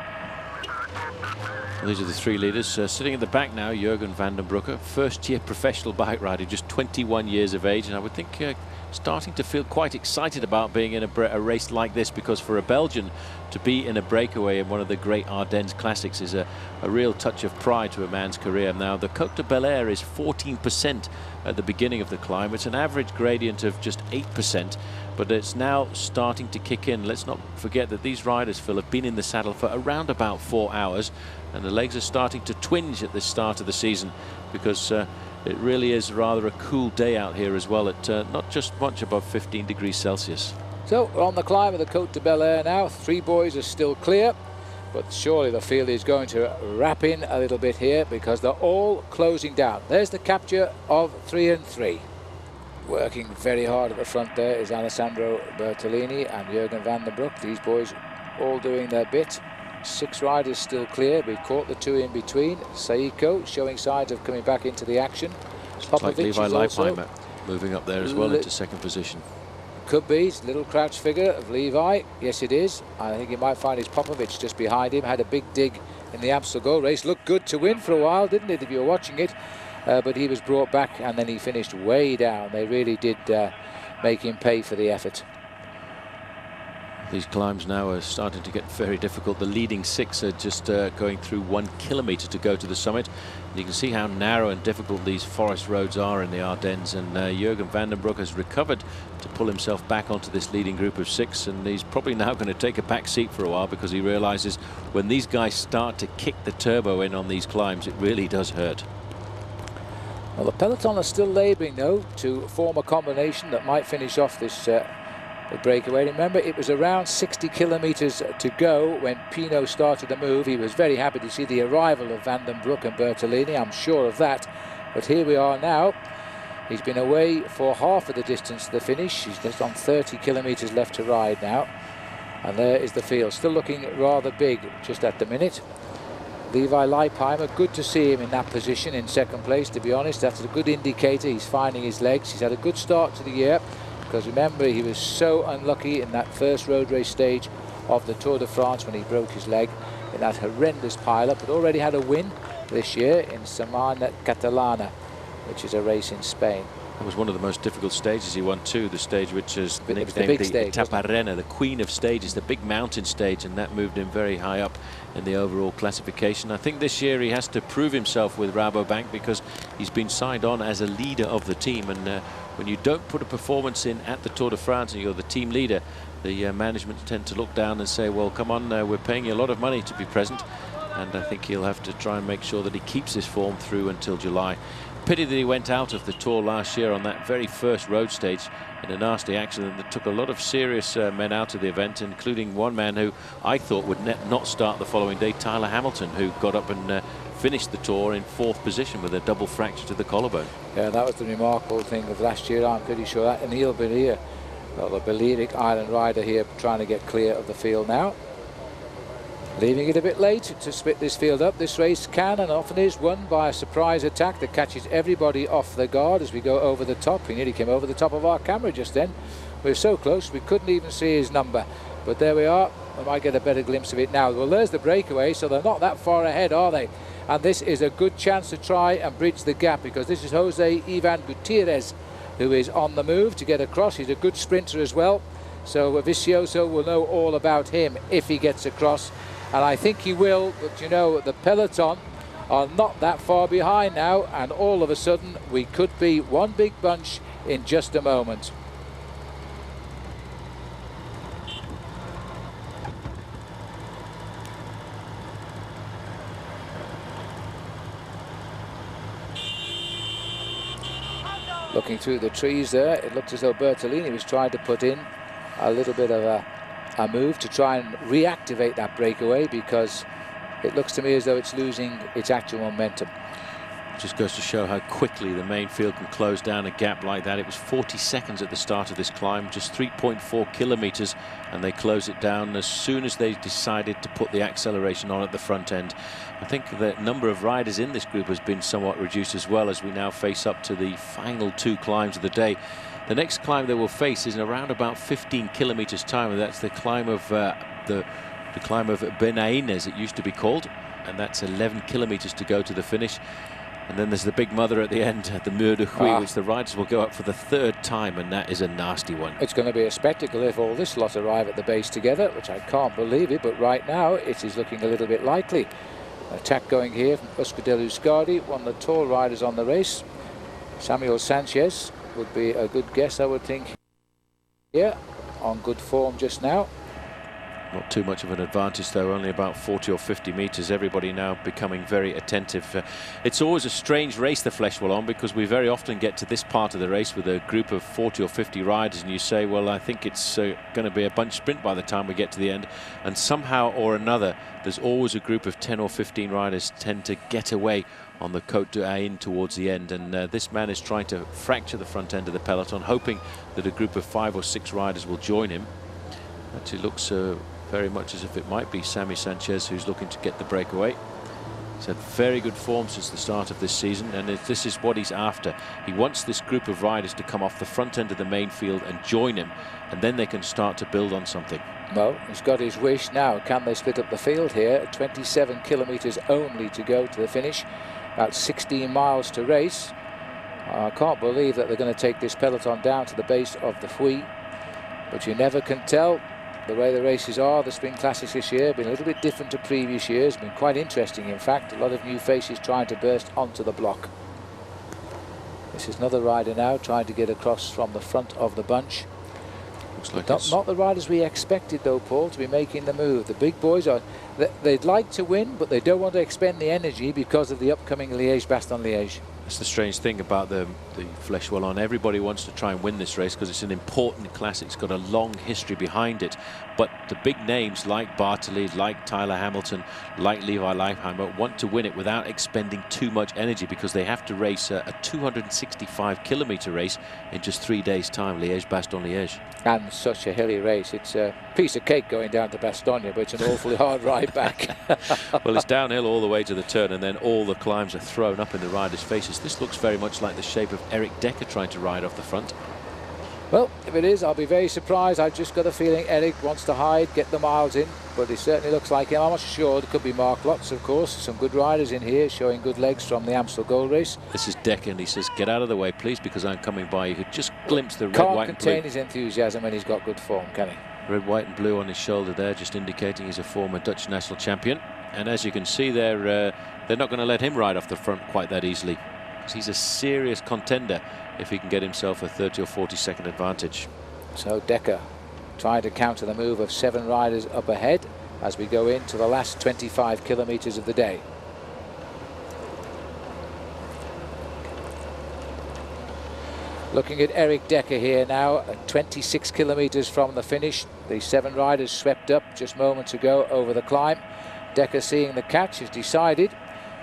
These are the 3 leaders. Sitting in the back now, Jurgen van den Broek, first-year professional bike rider, just 21 years of age, and I would think starting to feel quite excited about being in a race like this, because for a Belgian to be in a breakaway in one of the great Ardennes classics is a real touch of pride to a man's career. Now, the Côte de Bel-Air is 14% at the beginning of the climb. It's an average gradient of just 8%, but it's now starting to kick in. Let's not forget that these riders, Phil, have been in the saddle for around about 4 hours, and the legs are starting to twinge at the start of the season, because it really is rather a cool day out here as well, at not just much above 15 degrees Celsius. So we're on the climb of the Côte de Bel-Air now. 3 boys are still clear, but surely the field is going to wrap in a little bit here, because they're all closing down. There's the capture of 3 and 3. Working very hard at the front there is Alessandro Bertolini and Jurgen van den Broek. These boys all doing their bit. 6 riders still clear. We caught the 2 in between. Saiko showing signs of coming back into the action. Looks like Levi Leipheimer moving up there as well into second position. Could be. It's a little crouched figure of Levi. Yes, it is. I think you might find his Popovic just behind him. Had a big dig in the Amstel Gold Race. Looked good to win for a while, didn't it, if you were watching it? But he was brought back, and then he finished way down. They really did make him pay for the effort. These climbs now are starting to get very difficult. The leading 6 are just going through 1 kilometre to go to the summit. And you can see how narrow and difficult these forest roads are in the Ardennes. And Jurgen van den Broek has recovered to pull himself back onto this leading group of 6. And he's probably now going to take a back seat for a while, because he realises when these guys start to kick the turbo in on these climbs, it really does hurt. Well, the peloton are still labouring, though, to form a combination that might finish off this breakaway. Remember, it was around 60 kilometres to go when Pinault started the move. He was very happy to see the arrival of Van den Broek and Bertolini, I'm sure of that. But here we are now. He's been away for half of the distance to the finish. He's just on 30 kilometres left to ride now. And there is the field, still looking rather big just at the minute. Levi Leipheimer, good to see him in that position in second place, to be honest. That's a good indicator. He's finding his legs. He's had a good start to the year, because remember, he was so unlucky in that first road race stage of the Tour de France when he broke his leg in that horrendous pile-up, but already had a win this year in Semana Catalana, which is a race in Spain. It was one of the most difficult stages he won too, the stage which is nicknamed the Etapa Renna, the queen of stages, the big mountain stage, and that moved him very high up in the overall classification. I think this year he has to prove himself with Rabobank, because he's been signed on as a leader of the team, and when you don't put a performance in at the Tour de France and you're the team leader, the management tend to look down and say, well, come on, we're paying you a lot of money to be present. And I think he'll have to try and make sure that he keeps his form through until July. Pity that he went out of the Tour last year on that very first road stage in a nasty accident that took a lot of serious men out of the event, including one man who I thought would not start the following day, Tyler Hamilton, who got up and finished the Tour in 4th position with a double fracture to the collarbone. Yeah, that was the remarkable thing of last year. I'm pretty sure that Neil Belir, well, the Balearic Island rider here, trying to get clear of the field now. Leaving it a bit late to split this field up. This race can and often is won by a surprise attack that catches everybody off their guard as we go over the top. He nearly came over the top of our camera just then. We were so close we couldn't even see his number. But there we are. We might get a better glimpse of it now. Well, there's the breakaway, so they're not that far ahead, are they? And this is a good chance to try and bridge the gap, because this is Jose Ivan Gutierrez who is on the move to get across. He's a good sprinter as well. So Vicioso will know all about him if he gets across. And I think he will, but you know, the peloton are not that far behind now, and all of a sudden we could be one big bunch in just a moment. Looking through the trees there, it looked as though Bertolini was trying to put in a little bit of a move to try and reactivate that breakaway, because it looks to me as though it's losing its actual momentum. Just goes to show how quickly the main field can close down a gap like that. It was 40 seconds at the start of this climb, just 3.4 kilometers, and they close it down as soon as they decided to put the acceleration on at the front end. I think the number of riders in this group has been somewhat reduced as well, as we now face up to the final 2 climbs of the day. The next climb they will face is in around about 15 kilometers time, and that's the climb of the climb of Benaines, it used to be called, and that's 11 kilometers to go to the finish. And then there's the big mother at the end, the Mur de Huy, which the riders will go up for the 3rd time, and that is a nasty one. It's going to be a spectacle if all this lot arrive at the base together, which I can't believe it, but right now it is looking a little bit likely. Attack going here from Euskadi Euskardi, one of the tall riders on the race. Samuel Sanchez would be a good guess, I would think, here, on good form just now. Not too much of an advantage though, only about 40 or 50 meters. Everybody now becoming very attentive. It's always a strange race, the Fleche Wallonne, because we very often get to this part of the race with a group of 40 or 50 riders, and you say, well, I think it's going to be a bunch sprint by the time we get to the end, and somehow or another there's always a group of 10 or 15 riders tend to get away on the Côte d'Ain towards the end, and this man is trying to fracture the front end of the peloton, hoping that a group of 5 or 6 riders will join him. Actually looks very much as if it might be Sammy Sanchez who's looking to get the breakaway. He's had very good form since the start of this season, and this is what he's after. He wants this group of riders to come off the front end of the main field and join him, and then they can start to build on something. Well, he's got his wish now. Can they split up the field here? 27 kilometers only to go to the finish, about 16 miles to race. I can't believe that they're going to take this peloton down to the base of the Huy, but you never can tell. The way the races are, the Spring Classics this year have been a little bit different to previous years. Been quite interesting, in fact. A lot of new faces trying to burst onto the block. This is another rider now trying to get across from the front of the bunch. Looks like not the riders we expected, though, Paul, to be making the move. The big boys are, they'd like to win, but they don't want to expend the energy because of the upcoming Liège-Bastogne-Liège. That's the strange thing about the Fleche Wallonne. Everybody wants to try and win this race because it's an important classic. It's got a long history behind it. But the big names like Bartley, like Tyler Hamilton, like Levi Leipheimer want to win it without expending too much energy, because they have to race a 265-kilometer race in just 3 days' time, Liège-Bastogne-Liège. And such a hilly race. It's a piece of cake going down to Bastogne, but it's an awfully hard ride back. Well, it's downhill all the way to the turn, and then all the climbs are thrown up in the riders' faces. This looks very much like the shape of Eric Decker trying to ride off the front. Well, if it is, I'll be very surprised. I've just got a feeling Eric wants to hide, get the miles in, but it certainly looks like him. I'm not sure. There could be Mark Lotz, of course. Some good riders in here showing good legs from the Amstel Gold Race. This is Decker, and he says, get out of the way, please, because I'm coming by. You could just glimpse the red, Can't white and contain blue. his enthusiasm when he's got good form, can he? Red, white and blue on his shoulder there, just indicating he's a former Dutch national champion. And as you can see, they're not going to let him ride off the front quite that easily, because he's a serious contender if he can get himself a 30 or 40-second advantage. So Decker trying to counter the move of 7 riders up ahead as we go into the last 25 kilometres of the day. Looking at Eric Decker here now, at 26 kilometres from the finish. The 7 riders swept up just moments ago over the climb. Decker, seeing the catch, has decided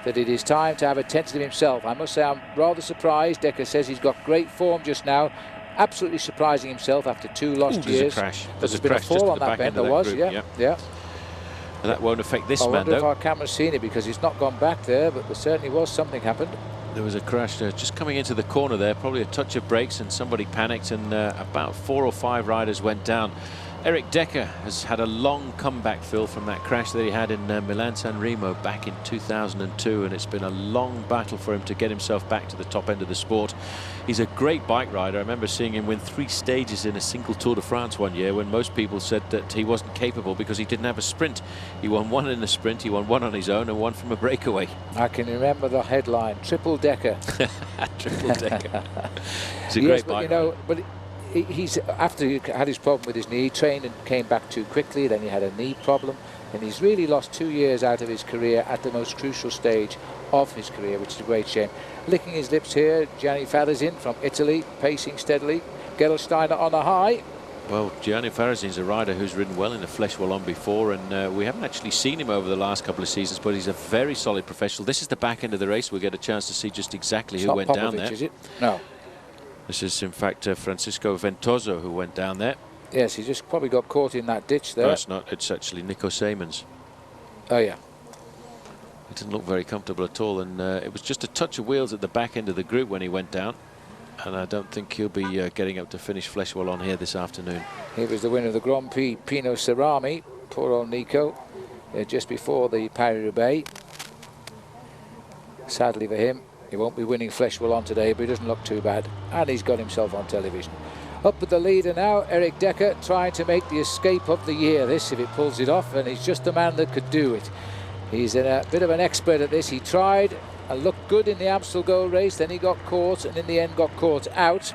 that it is time to have a tentative himself. I must say I'm rather surprised. Decker says he's got great form just now, absolutely surprising himself after 2 lost years. There's a crash. There's been a fall on that bend. There was, yeah. And that won't affect this man, I wonder though. if our camera's seen it, because he's not gone back there, but there certainly was something happened. There was a crash just coming into the corner there, probably a touch of brakes, and somebody panicked, and about 4 or 5 riders went down. Eric Decker has had a long comeback, Phil, from that crash that he had in Milan-San Remo back in 2002, and it's been a long battle for him to get himself back to the top end of the sport. He's a great bike rider. I remember seeing him win 3 stages in a single Tour de France one year, when most people said that he wasn't capable because he didn't have a sprint. He won 1 in a sprint, he won 1 on his own, and 1 from a breakaway. I can remember the headline, Triple Decker. Triple Decker. He's a great bike rider. But he's, after he had his problem with his knee, trained and came back too quickly, then he had a knee problem, and he's really lost 2 years out of his career at the most crucial stage of his career, which is a great shame. Licking his lips here, Gianni Farazin from Italy, pacing steadily. Gerolsteiner on a high. Well, Gianni Farazin a rider who's ridden well in the Fleche Wallonne before, and we haven't actually seen him over the last couple of seasons, but he's a very solid professional. This is the back end of the race. We'll get a chance to see just exactly who went down there. Is it? No. This is, in fact, Francisco Ventoso who went down there. Yes, he just probably got caught in that ditch there. No, it's not. It's actually Nico Seymans. Oh, yeah. He didn't look very comfortable at all, and it was just a touch of wheels at the back end of the group when he went down. And I don't think he'll be getting up to finish Fleche Wallonne here this afternoon. He was the winner of the Grand Prix Pino Cerami, poor old Nico, just before the Paris-Roubaix. Sadly for him, he won't be winning Fleche Wallonne today, but he doesn't look too bad. And he's got himself on television. Up with the leader now, Eric Decker, trying to make the escape of the year, this, if it pulls it off, and he's just the man that could do it. He's a bit of an expert at this. He tried and looked good in the Amstel Gold Race, then he got caught, and in the end got caught out.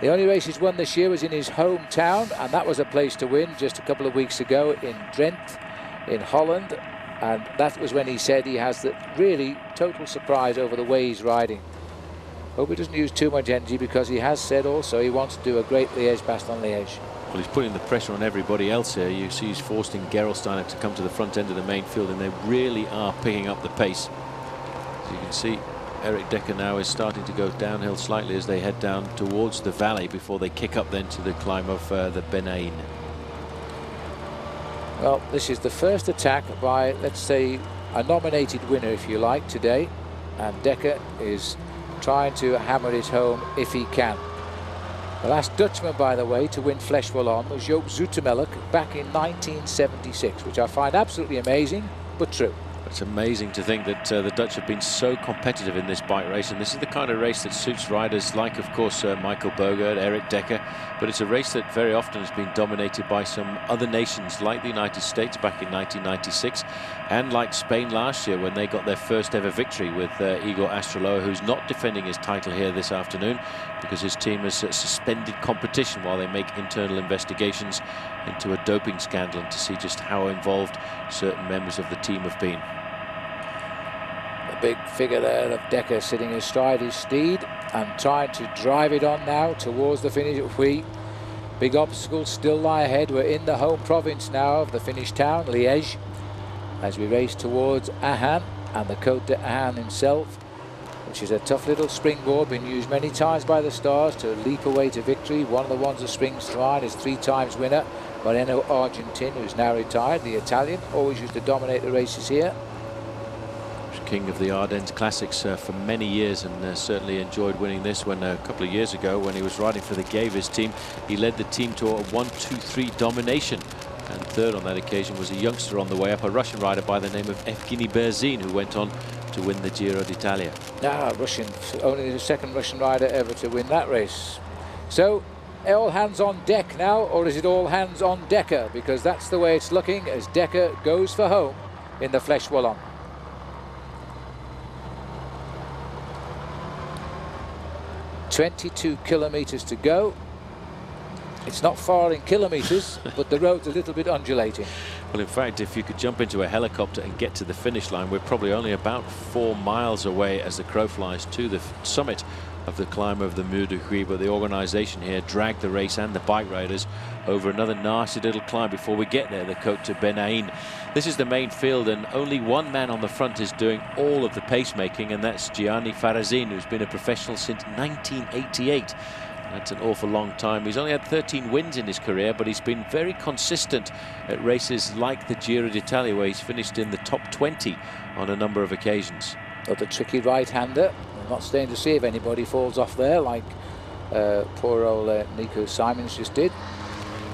The only race he's won this year was in his hometown, and that was a place to win just a couple of weeks ago in Drenthe, in Holland. And that was when he said he has the really total surprise over the way he's riding. Hope he doesn't use too much energy, because he has said also he wants to do a great Liège-Bastogne-Liège. Well, he's putting the pressure on everybody else here. You see he's forcing Gerolsteiner to come to the front end of the main field, and they really are picking up the pace. As you can see, Eric Decker now is starting to go downhill slightly as they head down towards the valley before they kick up then to the climb of the Benain. Well, this is the first attack by, let's say, a nominated winner, if you like, today. And Decker is trying to hammer it home if he can. The last Dutchman, by the way, to win Fleche Wallonne was Joop Zoetemelk back in 1976, which I find absolutely amazing, but true. It's amazing to think that the Dutch have been so competitive in this bike race, and this is the kind of race that suits riders like, of course, Michael Bogert, Eric Decker, but it's a race that very often has been dominated by some other nations like the United States back in 1996, and like Spain last year when they got their first ever victory with Igor Astroloa, who's not defending his title here this afternoon because his team has suspended competition while they make internal investigations into a doping scandal, and to see just how involved certain members of the team have been. big figure there of Decker sitting astride his steed and trying to drive it on now towards the finish at Huy. Big obstacles still lie ahead. We're in the home province now of the Finnish town, Liège, as we race towards Ahan and the Côte d'Ahan himself, which is a tough little springboard, been used many times by the stars to leap away to victory. One of the ones that springs to mind is 3 times winner Moreno Argentin, who's now retired, the Italian, always used to dominate the races here. King of the Ardennes Classics for many years, and certainly enjoyed winning this when a couple of years ago when he was riding for the Gavis team. He led the team to a 1-2-3 domination, and third on that occasion was a youngster on the way up, a Russian rider by the name of Evgeny Berzin, who went on to win the Giro d'Italia. Russian, only the second Russian rider ever to win that race. So all hands on deck now, or is it all hands on Decker? Because that's the way it's looking as Decker goes for home in the Fleche Wallonne. 22 kilometres to go. It's not far in kilometres, but the road's a little bit undulating. Well, in fact, if you could jump into a helicopter and get to the finish line, we're probably only about 4 miles away as the crow flies to the summit of the climb of the Mur de Huy. But the organisation here dragged the race and the bike riders over another nasty little climb before we get there, the Côte de Benaïn. This is the main field, and only one man on the front is doing all of the pacemaking, and that's Gianni Farazin, who's been a professional since 1988. That's an awful long time. He's only had 13 wins in his career, but he's been very consistent at races like the Giro d'Italia, where he's finished in the top 20 on a number of occasions. Got a tricky right-hander. I'm not staying to see if anybody falls off there like poor old Nico Simons just did.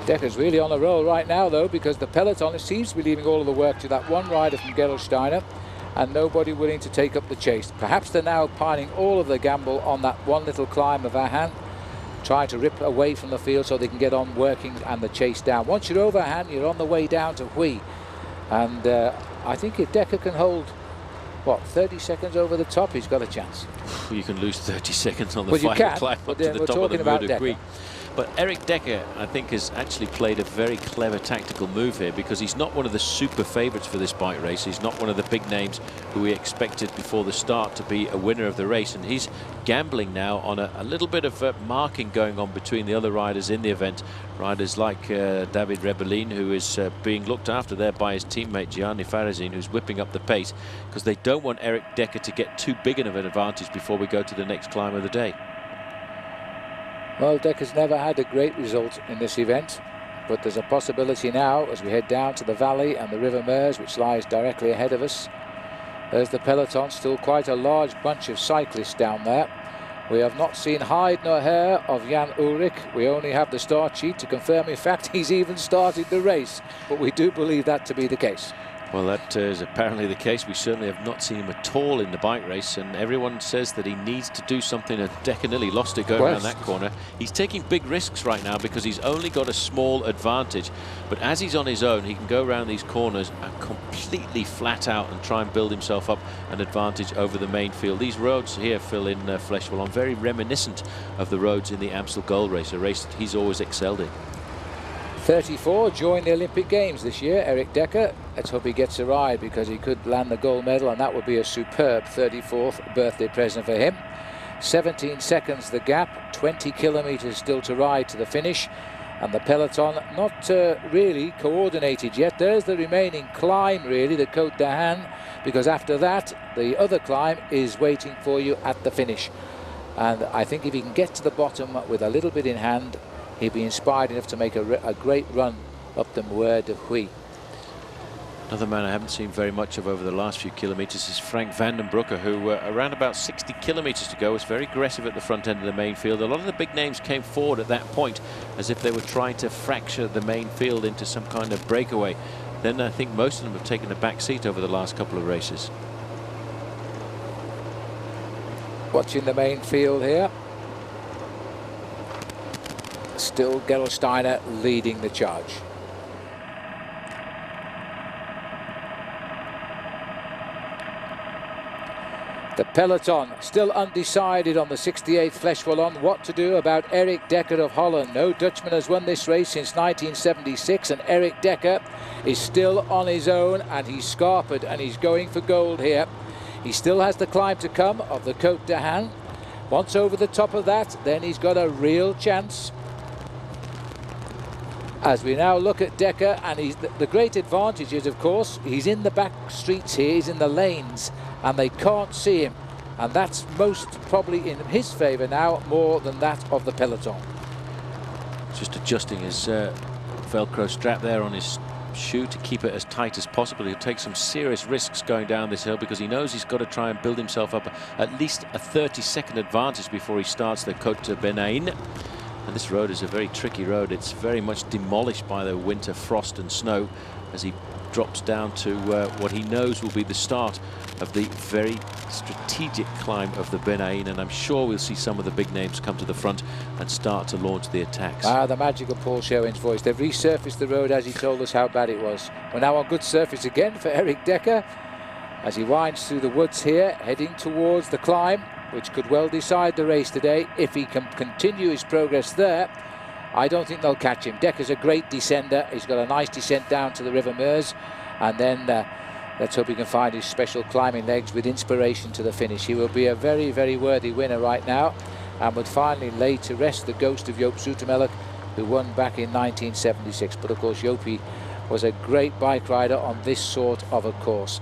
Decker's really on a roll right now, though, because the peloton seems to be leaving all of the work to that one rider from Gerolsteiner and nobody willing to take up the chase. Perhaps they're now piling all of the gamble on that one little climb of Ahan, trying to rip away from the field so they can get on working and the chase down. Once you're over Ahan, you're on the way down to Huy. And I think if Decker can hold, what, 30 seconds over the top, he's got a chance. You can lose 30 seconds on the final climb up to the top of the Mur de Huy. But Eric Decker, I think, has actually played a very clever tactical move here, because he's not one of the super favourites for this bike race. He's not one of the big names who we expected before the start to be a winner of the race, and he's gambling now on a little bit of marking going on between the other riders in the event. Riders like David Rebellin, who is being looked after there by his teammate Gianni Farazin, who's whipping up the pace, because they don't want Eric Decker to get too big of an advantage before we go to the next climb of the day. Well, Decker's never had a great result in this event, but there's a possibility now as we head down to the valley and the River Meuse, which lies directly ahead of us. There's the peloton, still quite a large bunch of cyclists down there. We have not seen hide nor hair of Jan Ulrich. We only have the start sheet to confirm, in fact, he's even started the race, but we do believe that to be the case. Well, that is apparently the case. We certainly have not seen him at all in the bike race, and everyone says that he needs to do something. Decker nearly lost it going around that corner. He's taking big risks right now because he's only got a small advantage, but as he's on his own, he can go around these corners and completely flat out and try and build himself up an advantage over the main field. These roads here, Phil, in Fleche Wallonne, very reminiscent of the roads in the Amstel Gold Race, a race that he's always excelled in. 34 joined the Olympic Games this year, Eric Decker. Let's hope he gets a ride, because he could land the gold medal, and that would be a superb 34th birthday present for him. 17 seconds the gap, 20 kilometres still to ride to the finish, and the peloton not really coordinated yet. There's the remaining climb, really, the Côte d'Ahan, because after that the other climb is waiting for you at the finish. And I think if he can get to the bottom with a little bit in hand, he'd be inspired enough to make a great run up the Mur de Huy. Another man I haven't seen very much of over the last few kilometres is Frank van den Broeke, who around about 60 kilometres to go was very aggressive at the front end of the main field. A lot of the big names came forward at that point as if they were trying to fracture the main field into some kind of breakaway. Then I think most of them have taken a back seat over the last couple of races. Watching the main field here. Still Gerolsteiner leading the charge. The peloton still undecided on the 68th Fleche Wallonne what to do about Eric Decker of Holland. No Dutchman has won this race since 1976, and Eric Decker is still on his own, and he's scarpered and he's going for gold here. He still has the climb to come of the Côte d'Han. Once over the top of that, then he's got a real chance. As we now look at Decker, and the great advantage is, of course, he's in the back streets here, he's in the lanes, and they can't see him. And that's most probably in his favour now, more than that of the peloton. Just adjusting his Velcro strap there on his shoe to keep it as tight as possible. He'll take some serious risks going down this hill because he knows he's got to try and build himself up at least a 30-second advantage before he starts the Côte de Benain. And this road is a very tricky road. It's very much demolished by the winter frost and snow as he drops down to what he knows will be the start of the very strategic climb of the Benain, and I'm sure we'll see some of the big names come to the front and start to launch the attacks. The magic of Paul Sherwin's voice. They've resurfaced the road as he told us how bad it was. We're now on good surface again for Eric Decker as he winds through the woods here, heading towards the climb, which could well decide the race today. If he can continue his progress there, I don't think they'll catch him. Decker's a great descender. He's got a nice descent down to the River Meuse, and then let's hope he can find his special climbing legs with inspiration to the finish. He will be a very, very worthy winner right now, and would finally lay to rest the ghost of Joop Zoetemelk, who won back in 1976. But of course, Joopie was a great bike rider on this sort of a course.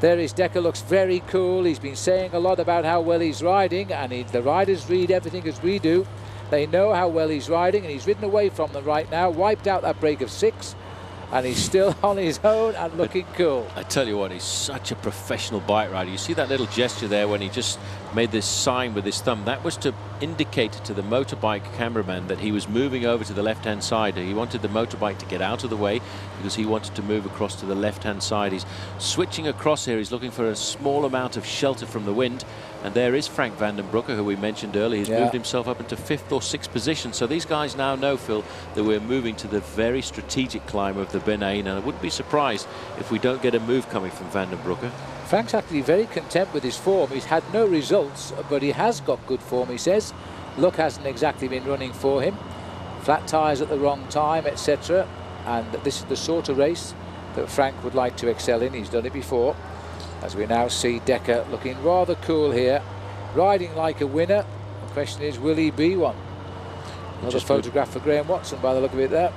There is Decker, looks very cool. He's been saying a lot about how well he's riding, and the riders read everything as we do. They know how well he's riding, and he's ridden away from them right now, wiped out that break of 6, and he's still on his own and looking cool. I tell you what, he's such a professional bike rider. You see that little gesture there when he just made this sign with his thumb? That was to indicate to the motorbike cameraman that he was moving over to the left-hand side. He wanted the motorbike to get out of the way because he wanted to move across to the left-hand side. He's switching across here. He's looking for a small amount of shelter from the wind. And there is Frank van den Broeke, who we mentioned earlier. He's moved himself up into 5th or 6th position. So these guys now know, Phil, that we're moving to the very strategic climb of the Benain. And I wouldn't be surprised if we don't get a move coming from van den Broeke. Frank's actually very content with his form. He's had no results, but he has got good form, he says. Luck hasn't exactly been running for him. Flat tyres at the wrong time, etc. And this is the sort of race that Frank would like to excel in. He's done it before. As we now see Decker looking rather cool here, riding like a winner. The question is, will he be one? Another photograph for Graham Watson by the look of it there.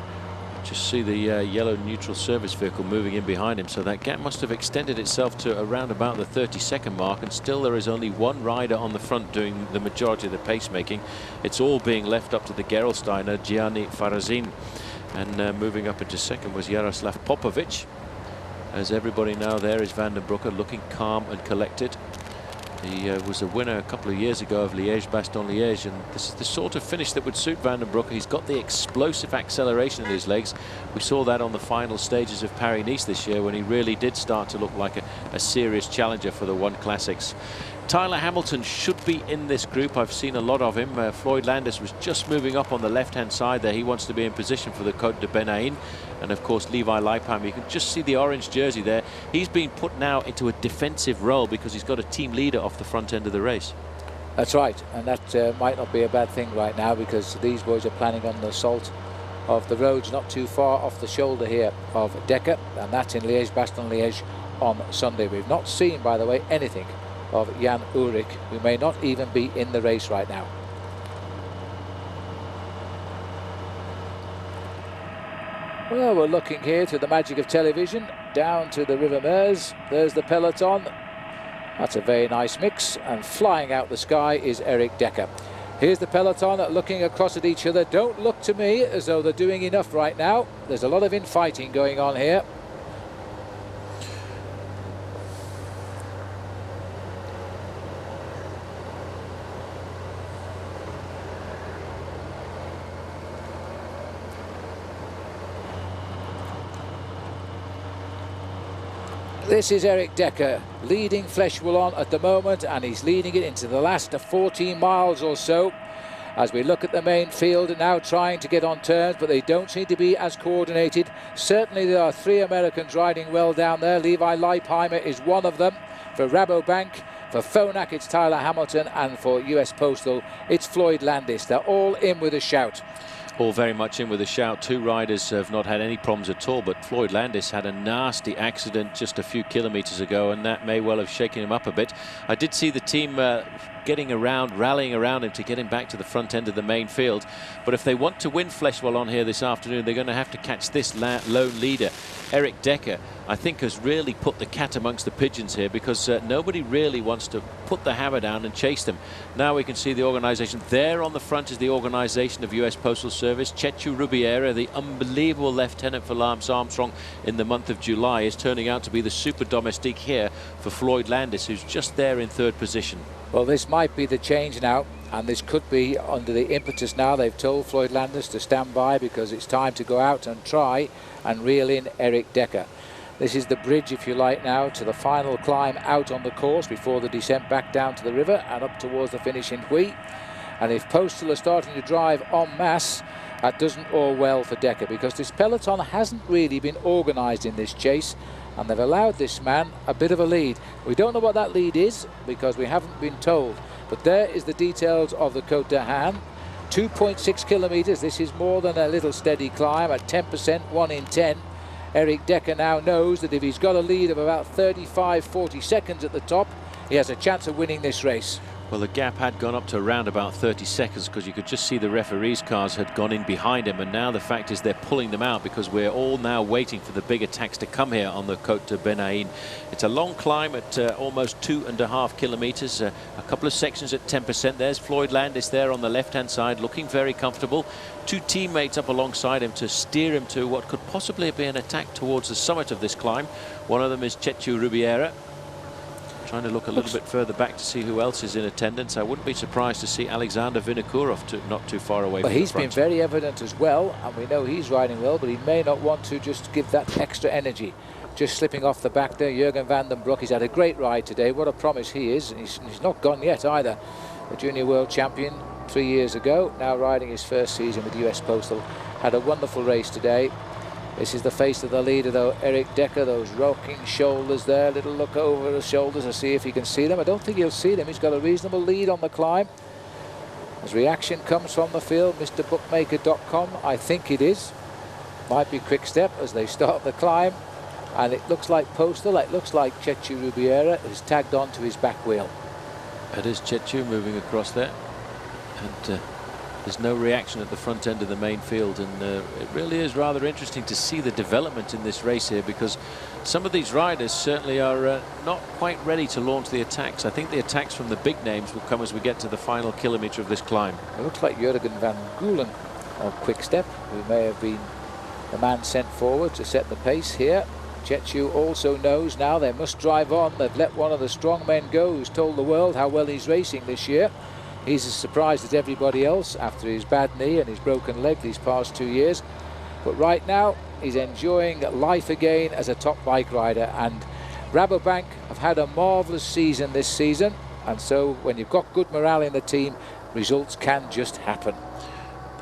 Just see the yellow neutral service vehicle moving in behind him, so that gap must have extended itself to around about the 30-second mark, and still there is only one rider on the front doing the majority of the pacemaking. It's all being left up to the Gerolsteiner, Gianni Farazin, and moving up into second was Jaroslav Popovic. As everybody now there is van den Broeke, looking calm and collected. He was a winner a couple of years ago of Liège-Bastogne-Liège, and this is the sort of finish that would suit van den Broeke. He's got the explosive acceleration in his legs. We saw that on the final stages of Paris-Nice this year when he really did start to look like a serious challenger for the One Classics. Tyler Hamilton should be in this group. I've seen a lot of him. Floyd Landis was just moving up on the left-hand side there. He wants to be in position for the Côte de Benain. And of course, Levi Leipheimer, you can just see the orange jersey there. He's been put now into a defensive role because he's got a team leader off the front end of the race. That's right, and that might not be a bad thing right now, because these boys are planning on the assault of the roads not too far off the shoulder here of Decker, and that's in Liège-Bastogne-Liège on Sunday. We've not seen, by the way, anything of Jan Ullrich, who may not even be in the race right now. Well, we're looking here through the magic of television down to the River Meuse. There's the peloton. That's a very nice mix, and flying out the sky is Eric Decker. Here's the peloton looking across at each other. Don't look to me as though they're doing enough right now. There's a lot of infighting going on here. This is Eric Decker leading Fleche Wallonne at the moment, and he's leading it into the last 14 miles or so. As we look at the main field now trying to get on turns, but they don't seem to be as coordinated. Certainly there are 3 Americans riding well down there. Levi Leipheimer is one of them. For Rabobank, for Phonak it's Tyler Hamilton, and for US Postal it's Floyd Landis. They're all in with a shout. All very much in with a shout. Two riders have not had any problems at all, but Floyd Landis had a nasty accident just a few kilometres ago, and that may well have shaken him up a bit. I did see the team getting around, rallying around him to get him back to the front end of the main field. But if they want to win Fleche Wallonne here this afternoon, they're going to have to catch this lone leader. Eric Decker, I think, has really put the cat amongst the pigeons here, because nobody really wants to put the hammer down and chase them. Now we can see the organisation. There on the front is the organisation of US Postal Service. Chechu Rubiera, the unbelievable lieutenant for Lance Armstrong in the month of July, is turning out to be the super domestique here for Floyd Landis, who's just there in third position. Well, this might be the change now, and this could be under the impetus now. They've told Floyd Landis to stand by because it's time to go out and try and reel in Eric Decker. This is the bridge, if you like, now to the final climb out on the course before the descent back down to the river and up towards the finish in Huy. And if Postal are starting to drive en masse, that doesn't all well for Decker, because this peloton hasn't really been organised in this chase, and they've allowed this man a bit of a lead. We don't know what that lead is because we haven't been told, but there is the details of the Côte d'Argent. 2.6 kilometres. This is more than a little steady climb at 10%, 1 in 10. Eric Decker now knows that if he's got a lead of about 35-40 seconds at the top, he has a chance of winning this race. Well, the gap had gone up to around about 30 seconds because you could just see the referees' cars had gone in behind him, and now the fact is they're pulling them out because we're all now waiting for the big attacks to come here on the Côte de Benaïn. It's a long climb at almost 2.5 kilometres, a couple of sections at 10%. There's Floyd Landis there on the left-hand side, looking very comfortable. Two teammates up alongside him to steer him to what could possibly be an attack towards the summit of this climb. One of them is Chechu Rubiera. Trying to look a little bit further back to see who else is in attendance. I wouldn't be surprised to see Alexander Vinokourov not too far away from the front. He's been very evident as well, and we know he's riding well, but he may not want to just give that extra energy. Just slipping off the back there, Jurgen van den Broek. He's had a great ride today. What a promise he is. He's not gone yet either. The junior world champion 3 years ago, now riding his first season with US Postal. Had a wonderful race today. This is the face of the leader, though, Eric Decker. Those rocking shoulders there. Little look over his shoulders to see if he can see them. I don't think he'll see them. He's got a reasonable lead on the climb. As reaction comes from the field, MrBookmaker.com, I think it is. Might be Quick Step as they start the climb. And it looks like Postal. It looks like Chechu Rubiera is tagged onto his back wheel. It is Chechu moving across there. And there's no reaction at the front end of the main field, and it really is rather interesting to see the development in this race here, because some of these riders certainly are not quite ready to launch the attacks. I think the attacks from the big names will come as we get to the final kilometre of this climb. It looks like Jurgen van Gulen of Quick Step, who may have been the man sent forward to set the pace here. Chechu also knows now they must drive on. They've let one of the strong men go who's told the world how well he's racing this year. He's as surprised as everybody else after his bad knee and his broken leg these past 2 years. But right now, he's enjoying life again as a top bike rider. And Rabobank have had a marvellous season this season. And so when you've got good morale in the team, results can just happen.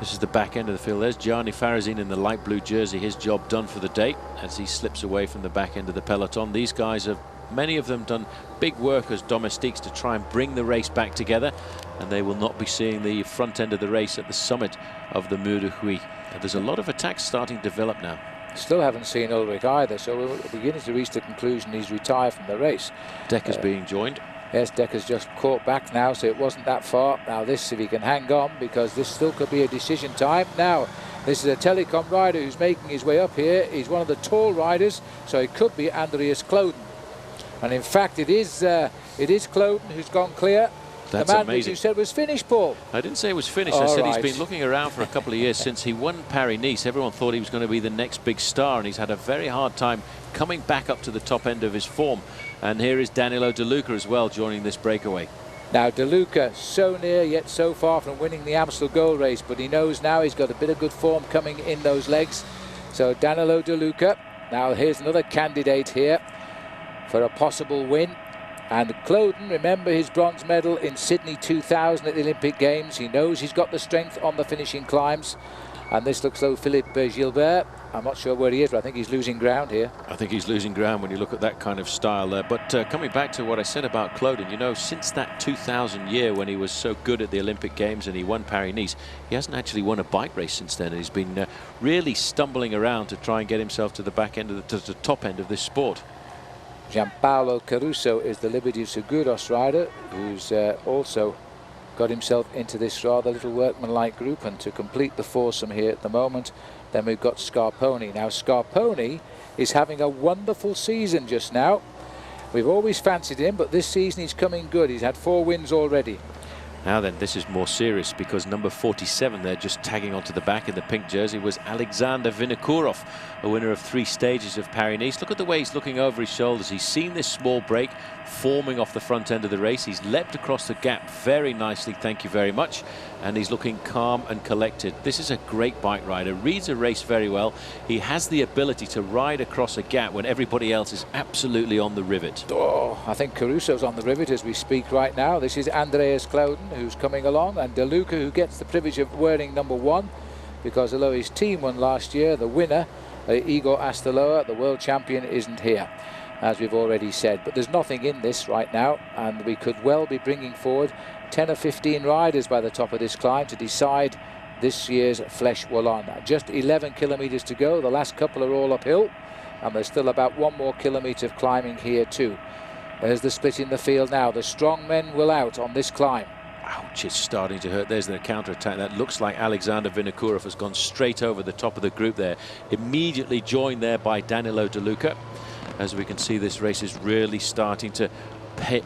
This is the back end of the field. There's Gianni Farazin in the light blue jersey. His job done for the day as he slips away from the back end of the peloton. These guys have, many of them, done big work as domestiques to try and bring the race back together, and they will not be seeing the front end of the race at the summit of the Mur de Huy. There's a lot of attacks starting to develop now. Still haven't seen Ulrich either, so we're beginning to reach the conclusion he's retired from the race. Decker's being joined. Yes, Decker's just caught back now, so it wasn't that far. Now this, if he can hang on, because this still could be a decision time. Now, this is a telecom rider who's making his way up here. He's one of the tall riders, so it could be Andreas Kloden. And in fact, it is Kloden who's gone clear. That's the man amazing. you said was finished, Paul. I didn't say it was finished. I said he's been looking around for a couple of years since he won Paris-Nice. Everyone thought he was going to be the next big star, and he's had a very hard time coming back up to the top end of his form. And here is Danilo De Luca as well joining this breakaway. Now De Luca, so near yet so far from winning the Amstel Gold Race, but he knows now he's got a bit of good form coming in those legs. So Danilo De Luca. Now here's another candidate here for a possible win. And Kloden, remember his bronze medal in Sydney 2000 at the Olympic Games. He knows he's got the strength on the finishing climbs. And this looks like Philippe Gilbert. I'm not sure where he is, but I think he's losing ground here. I think he's losing ground when you look at that kind of style there. But coming back to what I said about Clodin, you know, since that 2000 year when he was so good at the Olympic Games and he won Paris-Nice, he hasn't actually won a bike race since then. And he's been really stumbling around to try and get himself to the back end of the top end of this sport. Gianpaolo Caruso is the Liberty Seguros rider, who's also got himself into this rather little workmanlike group. And to complete the foursome here at the moment, then we've got Scarponi. Now Scarponi is having a wonderful season just now. We've always fancied him, but this season he's coming good. He's had 4 wins already. Now then, this is more serious because number 47 there, just tagging onto the back in the pink jersey, was Alexander Vinokourov, a winner of 3 stages of Paris-Nice. Look at the way he's looking over his shoulders. He's seen this small break forming off the front end of the race. He's leapt across the gap very nicely, thank you very much. And he's looking calm and collected. This is a great bike rider, reads a race very well. He has the ability to ride across a gap when everybody else is absolutely on the rivet. Oh, I think Caruso's on the rivet as we speak right now. This is Andreas Clodin who's coming along, and De Luca, who gets the privilege of wearing number 1, because although his team won last year, the winner, Igor Astaloa, the world champion, isn't here, as we've already said. But there's nothing in this right now, and we could well be bringing forward 10 or 15 riders by the top of this climb to decide this year's Fleche Wallonne. Just 11 kilometres to go. The last couple are all uphill, and there's still about 1 more kilometre of climbing here too. There's the split in the field now. The strong men will out on this climb. Ouch, it's starting to hurt. There's the counter-attack. That looks like Alexander Vinokourov has gone straight over the top of the group there. Immediately joined there by Danilo De Luca. As we can see, this race is really starting to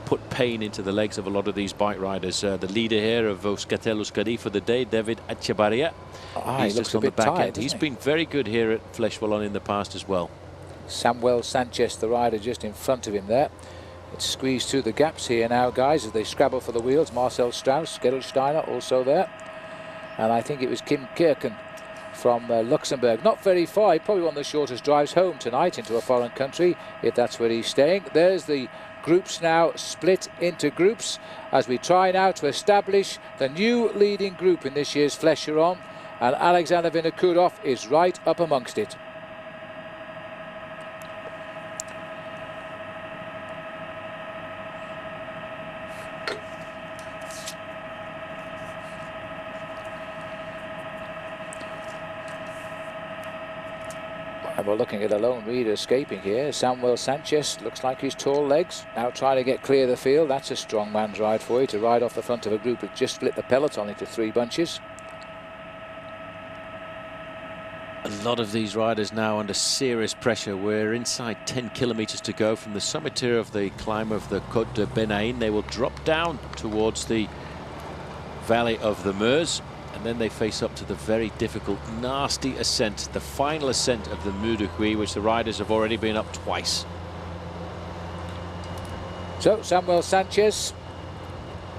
put pain into the legs of a lot of these bike riders. The leader here of Euskaltel Euskadi for the day, David Etxebarria. He looks a bit tired. He's been very good here at Fleche Wallonne in the past as well. Samuel Sanchez, the rider, just in front of him there. It's squeezed through the gaps here now, guys, as they scrabble for the wheels. Marcel Strauss, Gerolsteiner also there. And I think it was Kim Kirken from Luxembourg. Not very far, probably one of the shortest drives home tonight into a foreign country, if that's where he's staying. There's the groups now split into groups as we try now to establish the new leading group in this year's Fleche Wallonne. And Alexander Vinokourov is right up amongst it. And we're looking at a lone leader escaping here. Samuel Sanchez looks like his tall legs. Now trying to get clear of the field. That's a strong man's ride for you, to ride off the front of a group that just split the peloton into 3 bunches. A lot of these riders now under serious pressure. We're inside 10 kilometres to go from the summit here of the climb of the Côte de Benaïn. They will drop down towards the valley of the Meuse. And then they face up to the very difficult, nasty ascent, the final ascent of the Mur de Huy, which the riders have already been up twice. So Samuel Sanchez,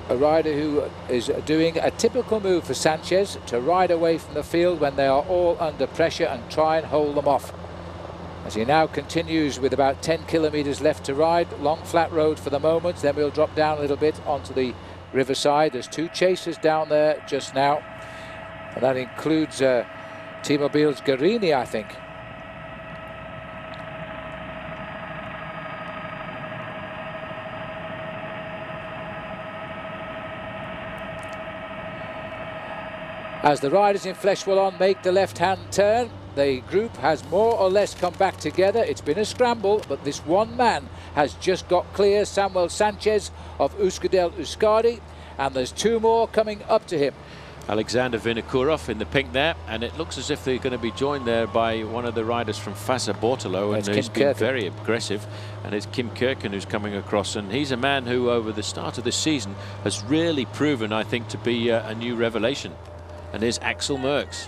a rider who is doing a typical move for Sanchez, to ride away from the field when they are all under pressure and try and hold them off. As he now continues with about 10 kilometres left to ride, long flat road for the moment, then we'll drop down a little bit onto the riverside. There's 2 chasers down there just now. And that includes T-Mobile's Guerini, I think. As the riders in Fleche Wallonne make the left-hand turn, the group has more or less come back together. It's been a scramble, but this one man has just got clear, Samuel Sanchez of Euskaltel Euskadi, and there's 2 more coming up to him. Alexander Vinokourov in the pink there, and it looks as if they're going to be joined there by one of the riders from Fassa Bortolo, and he's been very aggressive, and it's Kim Kirken who's coming across, and he's a man who over the start of this season has really proven, I think, to be a new revelation. And here's Axel Merckx.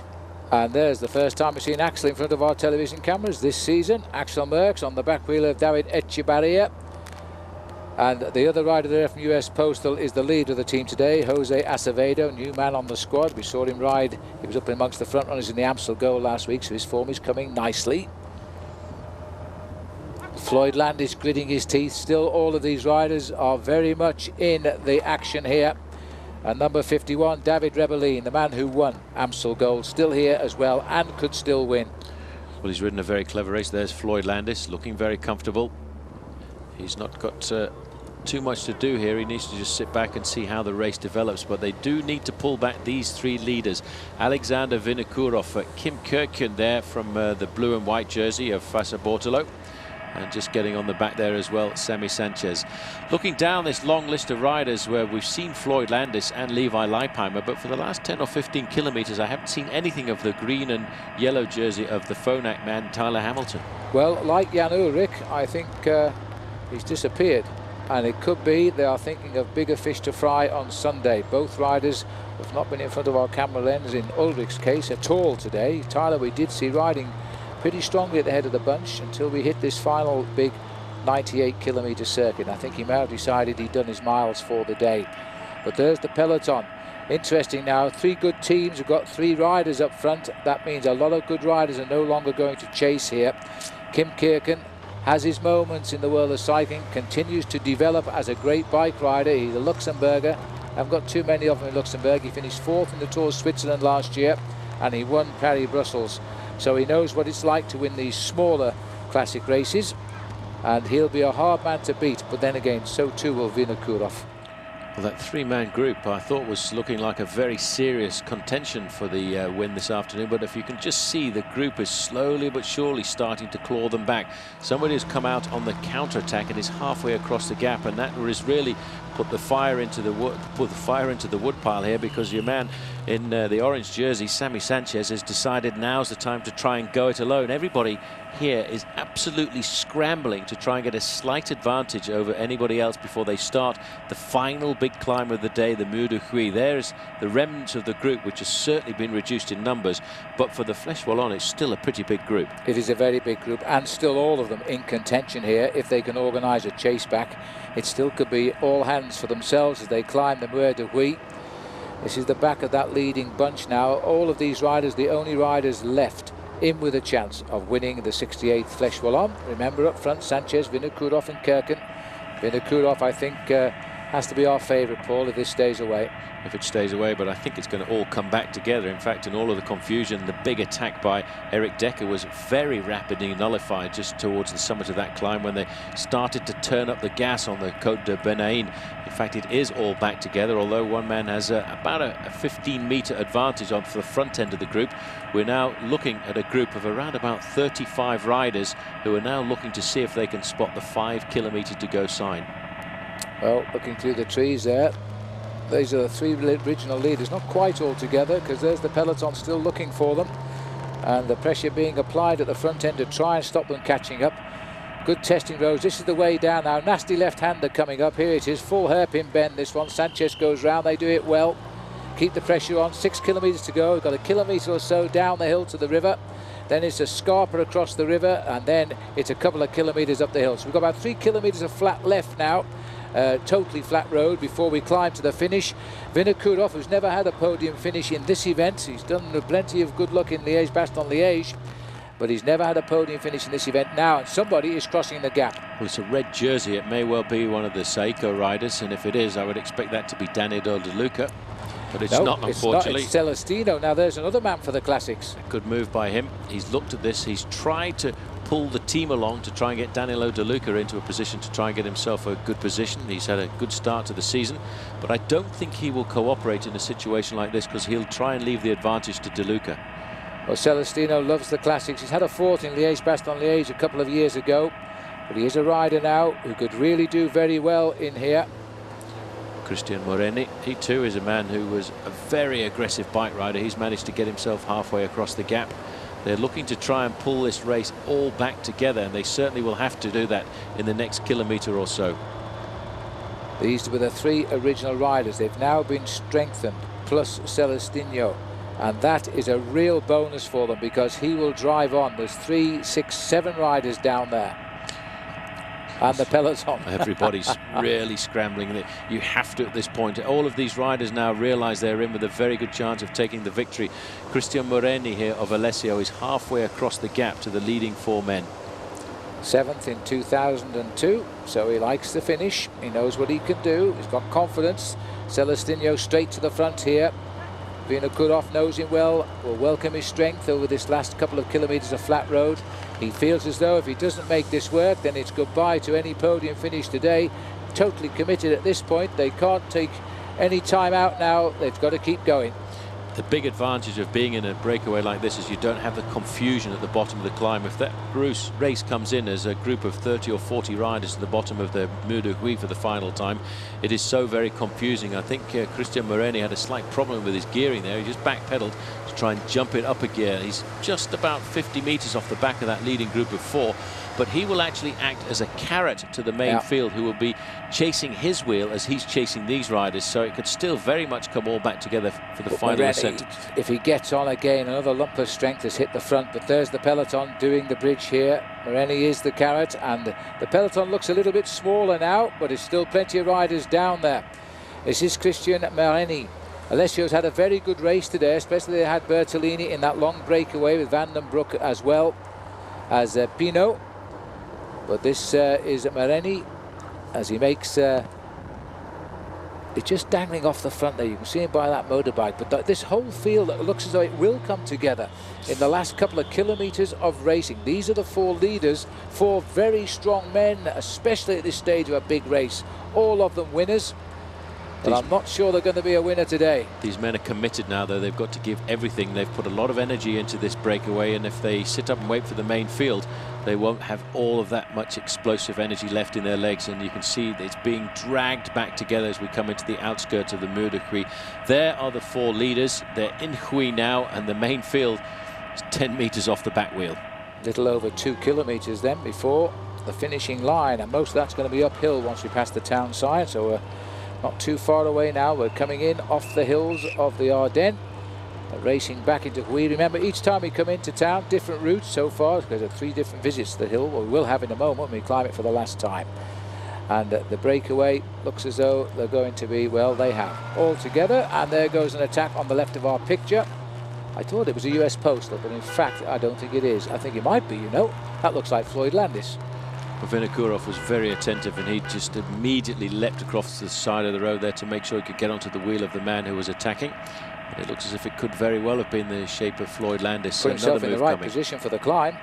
And there's the first time we've seen Axel in front of our television cameras this season. Axel Merckx on the back wheel of David Etxebarria. And the other rider there from US Postal is the leader of the team today, Jose Acevedo, new man on the squad. We saw him ride, he was up amongst the front runners in the Amstel Gold last week, so his form is coming nicely. Floyd Landis gritting his teeth. Still, all of these riders are very much in the action here. And number 51, David Rebellin, the man who won Amstel Gold, still here as well and could still win. Well, he's ridden a very clever race. There's Floyd Landis looking very comfortable. He's not got too much to do here. He needs to just sit back and see how the race develops, but they do need to pull back these three leaders. Alexander Vinokourov, Kim Kirkun there from the blue and white jersey of Fassa Bortolo, and just getting on the back there as well, Sami Sanchez. Looking down this long list of riders where we've seen Floyd Landis and Levi Leipheimer, but for the last 10 or 15 kilometres I haven't seen anything of the green and yellow jersey of the Phonak man, Tyler Hamilton. Well, like Jan Ullrich, I think he's disappeared. And it could be they are thinking of bigger fish to fry on Sunday. Both riders have not been in front of our camera lens in Ulrich's case at all today. Tyler we did see riding pretty strongly at the head of the bunch until we hit this final big 98-kilometre circuit. I think he may have decided he'd done his miles for the day. But there's the peloton. Interesting now, three good teams have got three riders up front. That means a lot of good riders are no longer going to chase here. Kim Kirkun has his moments in the world of cycling, continues to develop as a great bike rider. He's a Luxembourger. I've got too many of them in Luxembourg. He finished 4th in the Tour of Switzerland last year and he won Paris-Brussels. So he knows what it's like to win these smaller classic races, and he'll be a hard man to beat, but then again so too will Vinokourov. Well, that three-man group I thought was looking like a very serious contention for the win this afternoon, but if you can just see, the group is slowly but surely starting to claw them back. Somebody has come out on the counter-attack and is halfway across the gap, and that has really put the fire into the wood pile here, because your man in the orange jersey, Sami Sanchez, has decided now's the time to try and go it alone. Everybody here is absolutely scrambling to try and get a slight advantage over anybody else before they start the final big climb of the day, the Mur de Huy. There's the remnants of the group, which has certainly been reduced in numbers, but for the Fleche Wallonne it's still a pretty big group. It is a very big group, and still all of them in contention here. If they can organise a chase back, it still could be all hands for themselves as they climb the Mur de Huy. This is the back of that leading bunch now. All of these riders, the only riders left in with a chance of winning the 68th Fleche Wallonne. Remember, up front, Sanchez, Vinokourov and Kirkun. Vinokourov, I think, has to be our favourite, Paul, if this stays away. If it stays away, but I think it's going to all come back together. In fact, in all of the confusion, the big attack by Eric Decker was very rapidly nullified just towards the summit of that climb when they started to turn up the gas on the Côte de Benaïn. In fact, it is all back together, although one man has about a 15-metre advantage on for the front end of the group. We're now looking at a group of around about 35 riders who are now looking to see if they can spot the 5 kilometre to go sign. Well, looking through the trees there, these are the three original leaders, not quite all together, because there's the peloton still looking for them, and the pressure being applied at the front end to try and stop them catching up. Good testing roads. This is the way down now. Nasty left-hander coming up. Here it is, full hairpin bend this one. Sanchez goes round, they do it well. Keep the pressure on. 6 kilometres to go. We've got a kilometre or so down the hill to the river. Then it's a scarper across the river, and then it's a couple of kilometres up the hill. So we've got about 3 kilometres of flat left now. Totally flat road before we climb to the finish. Vinokourov, who's never had a podium finish in this event, he's done plenty of good luck in Liège-Bastogne-Liège, but he's never had a podium finish in this event now, and somebody is crossing the gap. Well, it's a red jersey. It may well be one of the Saeco riders, and if it is, I would expect that to be Danilo De Luca, but it's not, unfortunately. It's Celestino. Now there's another man for the classics. A good move by him. He's looked at this, he's tried to pull the team along to try and get Danilo De Luca into a position to try and get himself a good position. He's had a good start to the season, but I don't think he will cooperate in a situation like this, because he'll try and leave the advantage to De Luca. Well, Celestino loves the classics. He's had a 4th in Liège-Bastogne-Liège a couple of years ago, but he is a rider now who could really do very well in here. Christian Moreni, he too is a man who was a very aggressive bike rider. He's managed to get himself halfway across the gap. They're looking to try and pull this race all back together, and they certainly will have to do that in the next kilometre or so. These were the 3 original riders. They've now been strengthened, plus Celestino, and that is a real bonus for them, because he will drive on. There's 3, 6, 7 riders down there, and the peloton. Everybody's really scrambling. You have to, at this point, all of these riders now realise they're in with a very good chance of taking the victory. Christian Moreni here of Alessio is halfway across the gap to the leading 4 men. 7th in 2002, so he likes the finish. He knows what he can do. He's got confidence. Celestino straight to the front here. Vinokurov knows him well, will welcome his strength over this last couple of kilometres of flat road. He feels as though if he doesn't make this work, then it's goodbye to any podium finish today. Totally committed at this point. They can't take any time out now. They've got to keep going. The big advantage of being in a breakaway like this is you don't have the confusion at the bottom of the climb. If that race comes in as a group of 30 or 40 riders at the bottom of the Mur de Huy for the final time, it is so very confusing. I think Christian Moreni had a slight problem with his gearing there. He just backpedaled to try and jump it up a gear. He's just about 50 meters off the back of that leading group of 4. But he will actually act as a carrot to the main field, who will be chasing his wheel as he's chasing these riders. So it could still very much come all back together for the final ascent. If he gets on again, another lump of strength has hit the front. But there's the peloton doing the bridge here. Moreni is the carrot, and the peloton looks a little bit smaller now, but there's still plenty of riders down there. This is Christian Moreni. Alessio's had a very good race today, especially they had Bertolini in that long breakaway with Van den Broek as well as Pinot. But this is Moreni as he makes it's just dangling off the front there. You can see him by that motorbike. But this whole field looks as though it will come together in the last couple of kilometres of racing. These are the 4 leaders, 4 very strong men, especially at this stage of a big race. All of them winners. But I'm not sure they're going to be a winner today. These men are committed now, though. They've got to give everything. They've put a lot of energy into this breakaway, and if they sit up and wait for the main field, they won't have all of that much explosive energy left in their legs. And you can see that it's being dragged back together as we come into the outskirts of the Mur de Huy. There are the 4 leaders. They're in Huy now, and the main field is 10 meters off the back wheel. Little over 2 kilometres then before the finishing line, and most of that's going to be uphill once we pass the town side. So we're not too far away now. We're coming in off the hills of the Ardennes, racing back into Huy. Remember, each time we come into town, different routes so far, because there are 3 different visits to the hill. Well, we will have in a moment when we climb it for the last time. And the breakaway looks as though they're going to be, well, they have all together. And there goes an attack on the left of our picture. I thought it was a US postal, but in fact I don't think it is. I think it might be, you know. That looks like Floyd Landis. Vinokurov was very attentive, and he just immediately leapt across the side of the road there to make sure he could get onto the wheel of the man who was attacking. And it looks as if it could very well have been the shape of Floyd Landis. Put himself in the right position for the climb.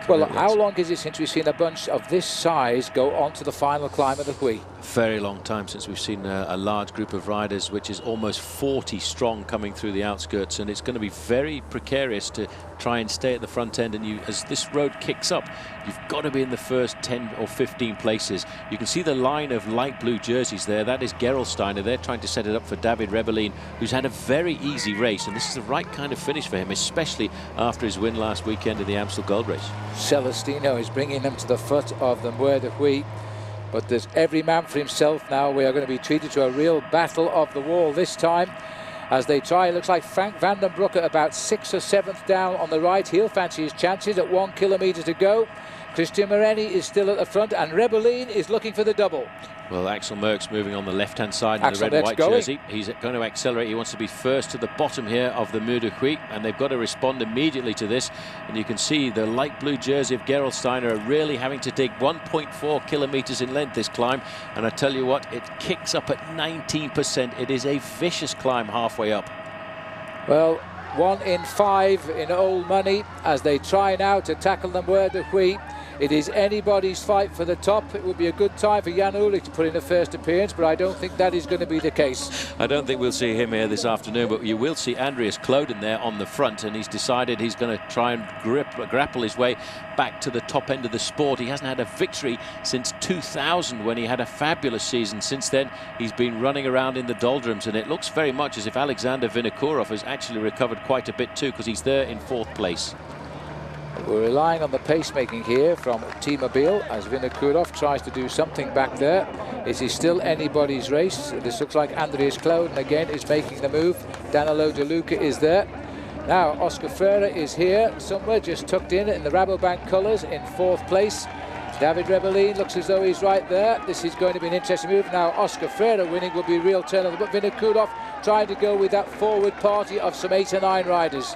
Well, how long is it since we've seen a bunch of this size go on to the final climb of the Huy? Very long time since we've seen a large group of riders, which is almost 40 strong, coming through the outskirts, and it's going to be very precarious to try and stay at the front end. And as this road kicks up, you've got to be in the first 10 or 15 places. You can see the line of light blue jerseys there. That is Gerolsteiner. They're trying to set it up for David Rebellin, who's had a very easy race, and this is the right kind of finish for him, especially after his win last weekend in the Amstel Gold Race. Celestino is bringing them to the foot of the Mur de Huy. But there's every man for himself now. We are going to be treated to a real battle of the wall this time as they try. It looks like Frank Van den Broek about 6th or 7th down on the right. He'll fancy his chances at 1 kilometre to go. Christian Moreni is still at the front, and Rebellin is looking for the double. Well, Axel Merckx moving on the left-hand side in the red and white jersey. He's going to accelerate. He wants to be first to the bottom here of the Mur de Huy, and they've got to respond immediately to this. And you can see the light blue jersey of Gerolsteiner are really having to dig 1.4 kilometres in length this climb. And I tell you what, it kicks up at 19%. It is a vicious climb halfway up. Well, 1 in 5 in old money as they try now to tackle the Mur de Huy. It is anybody's fight for the top. It would be a good time for Jan Ullrich to put in a first appearance, but I don't think that is going to be the case. I don't think we'll see him here this afternoon, but you will see Andreas Kloden there on the front, and he's decided he's going to try and grapple his way back to the top end of the sport. He hasn't had a victory since 2000, when he had a fabulous season. Since then, he's been running around in the doldrums, and it looks very much as if Alexander Vinokurov has actually recovered quite a bit too, because he's there in 4th place. We're relying on the pacemaking here from T-Mobile as Vinokurov tries to do something back there. It is still anybody's race. This looks like Andreas Kloden again is making the move. Danilo De Luca is there. Now Oscar Freire is here somewhere, just tucked in the Rabobank colours in 4th place. David Rebellin looks as though he's right there. This is going to be an interesting move. Now Oscar Freire winning will be a real turnover, but Vinokurov trying to go with that forward party of some 8 or 9 riders.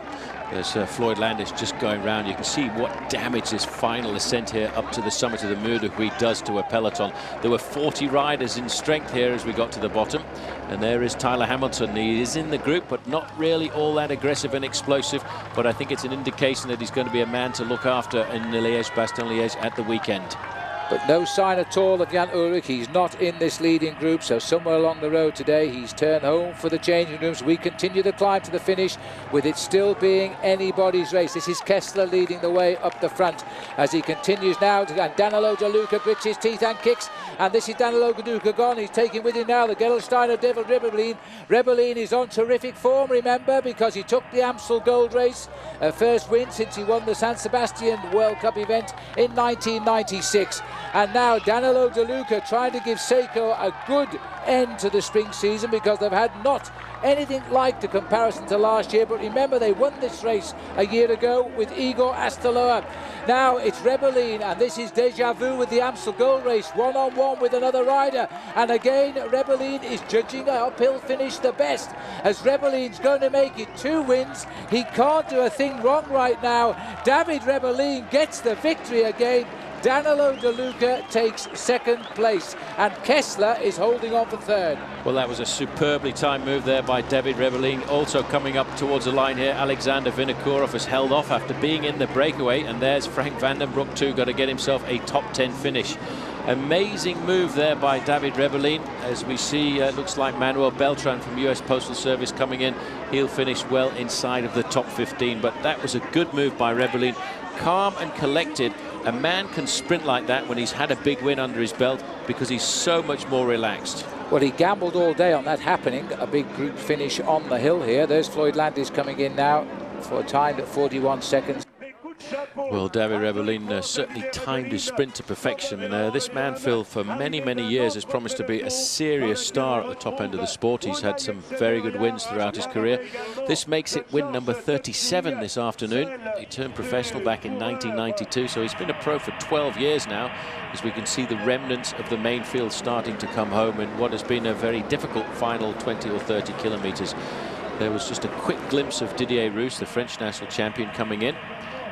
There's Floyd Landis just going round. You can see what damage this final ascent here up to the summit of the Mur de Huy does to a peloton. There were 40 riders in strength here as we got to the bottom. And there is Tyler Hamilton. He is in the group, but not really all that aggressive and explosive. But I think it's an indication that he's going to be a man to look after in Liège-Bastogne-Liège at the weekend. But no sign at all of Jan Ullrich. He's not in this leading group, so somewhere along the road today he's turned home for the changing rooms. We continue the climb to the finish with it still being anybody's race. This is Kessler leading the way up the front as he continues now to, and Danilo De Luca grits his teeth and kicks, and this is Danilo De Luca gone. He's taking with him now the Gerolsteiner Devil Rebellin. Rebellin is on terrific form, remember, because he took the Amstel Gold Race, first win since he won the San Sebastian World Cup event in 1996. And now Danilo De Luca trying to give Seiko a good end to the spring season, because they've had not anything like the comparison to last year. But remember, they won this race a year ago with Igor Astaloa. Now it's Rebellin, and this is Deja Vu with the Amstel Gold Race, one-on-one with another rider. And again, Rebellin is judging an uphill finish the best, as Rebellin's going to make it 2 wins. He can't do a thing wrong right now. David Rebellin gets the victory again. Danilo De Luca takes second place, and Kessler is holding on for third. Well, that was a superbly timed move there by David Rebellin. Also coming up towards the line here, Alexander Vinokourov has held off after being in the breakaway, and there's Frank van den Broek too, got to get himself a top 10 finish. Amazing move there by David Rebellin. As we see, looks like Manuel Beltran from US Postal Service coming in. He'll finish well inside of the top 15, but that was a good move by Rebellin. Calm and collected. A man can sprint like that when he's had a big win under his belt, because he's so much more relaxed. Well, he gambled all day on that happening. A big group finish on the hill here. There's Floyd Landis coming in now for a time at 41 seconds. Well, David Rebellin certainly timed his sprint to perfection. This man, Phil, for many, many years has promised to be a serious star at the top end of the sport. He's had some very good wins throughout his career. This makes it win number 37 this afternoon. He turned professional back in 1992, so he's been a pro for 12 years now, as we can see the remnants of the main field starting to come home in what has been a very difficult final 20 or 30 kilometres. There was just a quick glimpse of Didier Roos, the French national champion, coming in.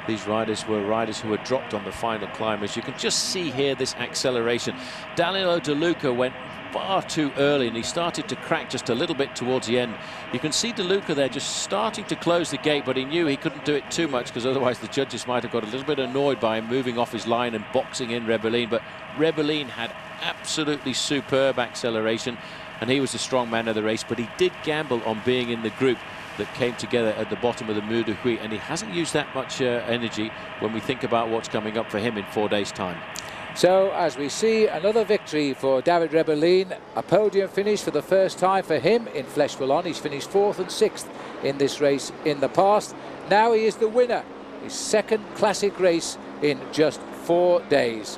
These riders were riders who were dropped on the final climb. As you can just see here, this acceleration. Danilo De Luca went far too early, and he started to crack just a little bit towards the end. You can see De Luca there just starting to close the gate, but he knew he couldn't do it too much, because otherwise the judges might have got a little bit annoyed by him moving off his line and boxing in Rebellin. But Rebellin had absolutely superb acceleration, and he was the strong man of the race. But he did gamble on being in the group that came together at the bottom of the Mur de Huy, and he hasn't used that much energy when we think about what's coming up for him in 4 days' time. So as we see, another victory for David Rebellin, a podium finish for the first time for him in Fleche Wallonne. He's finished 4th and 6th in this race in the past. Now he is the winner, his second classic race in just 4 days.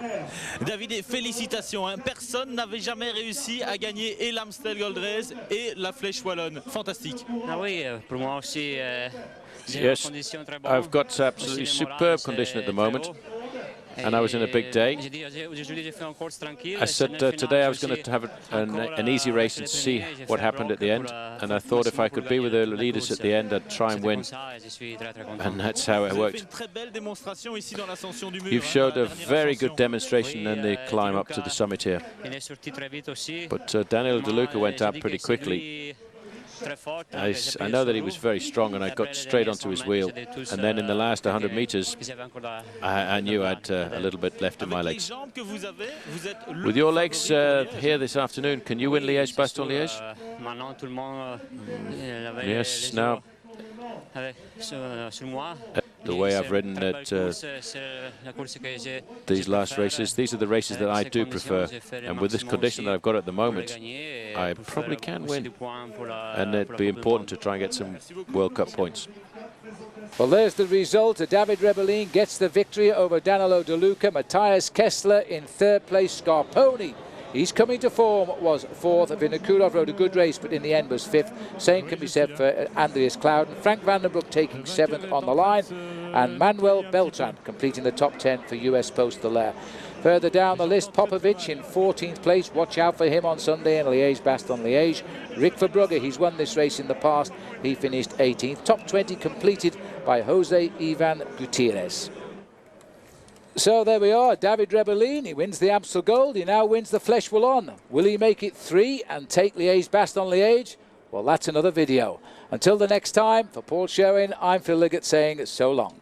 David, félicitations, hein. Personne n'avait jamais réussi à gagner et l'Amstel Gold Race et la Flèche Wallonne. Fantastique. Ah oui, pour moi aussi, yes, I've got absolutely superb condition at the moment, and I was in a big day. I said today I was going to have an easy race and see what happened at the end, and I thought if I could be with the leaders at the end, I'd try and win, and that's how it worked. You've showed a very good demonstration in the climb up to the summit here, but Danilo De Luca went up pretty quickly. I know that he was very strong, and I got straight onto his wheel, and then in the last 100 meters I knew I had a little bit left in my legs. With your legs here this afternoon, can you win Liège-Bastogne-Liège? Yes, now the way I've ridden at these last races, these are the races that I do prefer, and with this condition that I've got at the moment, I probably can win, and it'd be important to try and get some World Cup points. Well, there's the result. David Rebellin gets the victory over Danilo De Luca. Matthias Kessler in 3rd place. Scarponi, he's coming to form, was 4th. Vinokourov rode a good race, but in the end was 5th. Same can be said for Andreas Clouden. Frank van den Broek taking 7th on the line, and Manuel Beltran completing the top 10 for US Postal there. Further down the list, Popovic in 14th place. Watch out for him on Sunday in Liège-Bastogne-Liège. Rick Verbrugge, he's won this race in the past. He finished 18th. Top 20 completed by Jose Ivan Gutierrez. So there we are, David Rebellin, he wins the Amstel Gold, he now wins the Fleche Wallonne. Will he make it 3 and take Liège-Bastogne-Liège? Well, that's another video. Until the next time, for Paul Sherwin, I'm Phil Liggett saying so long.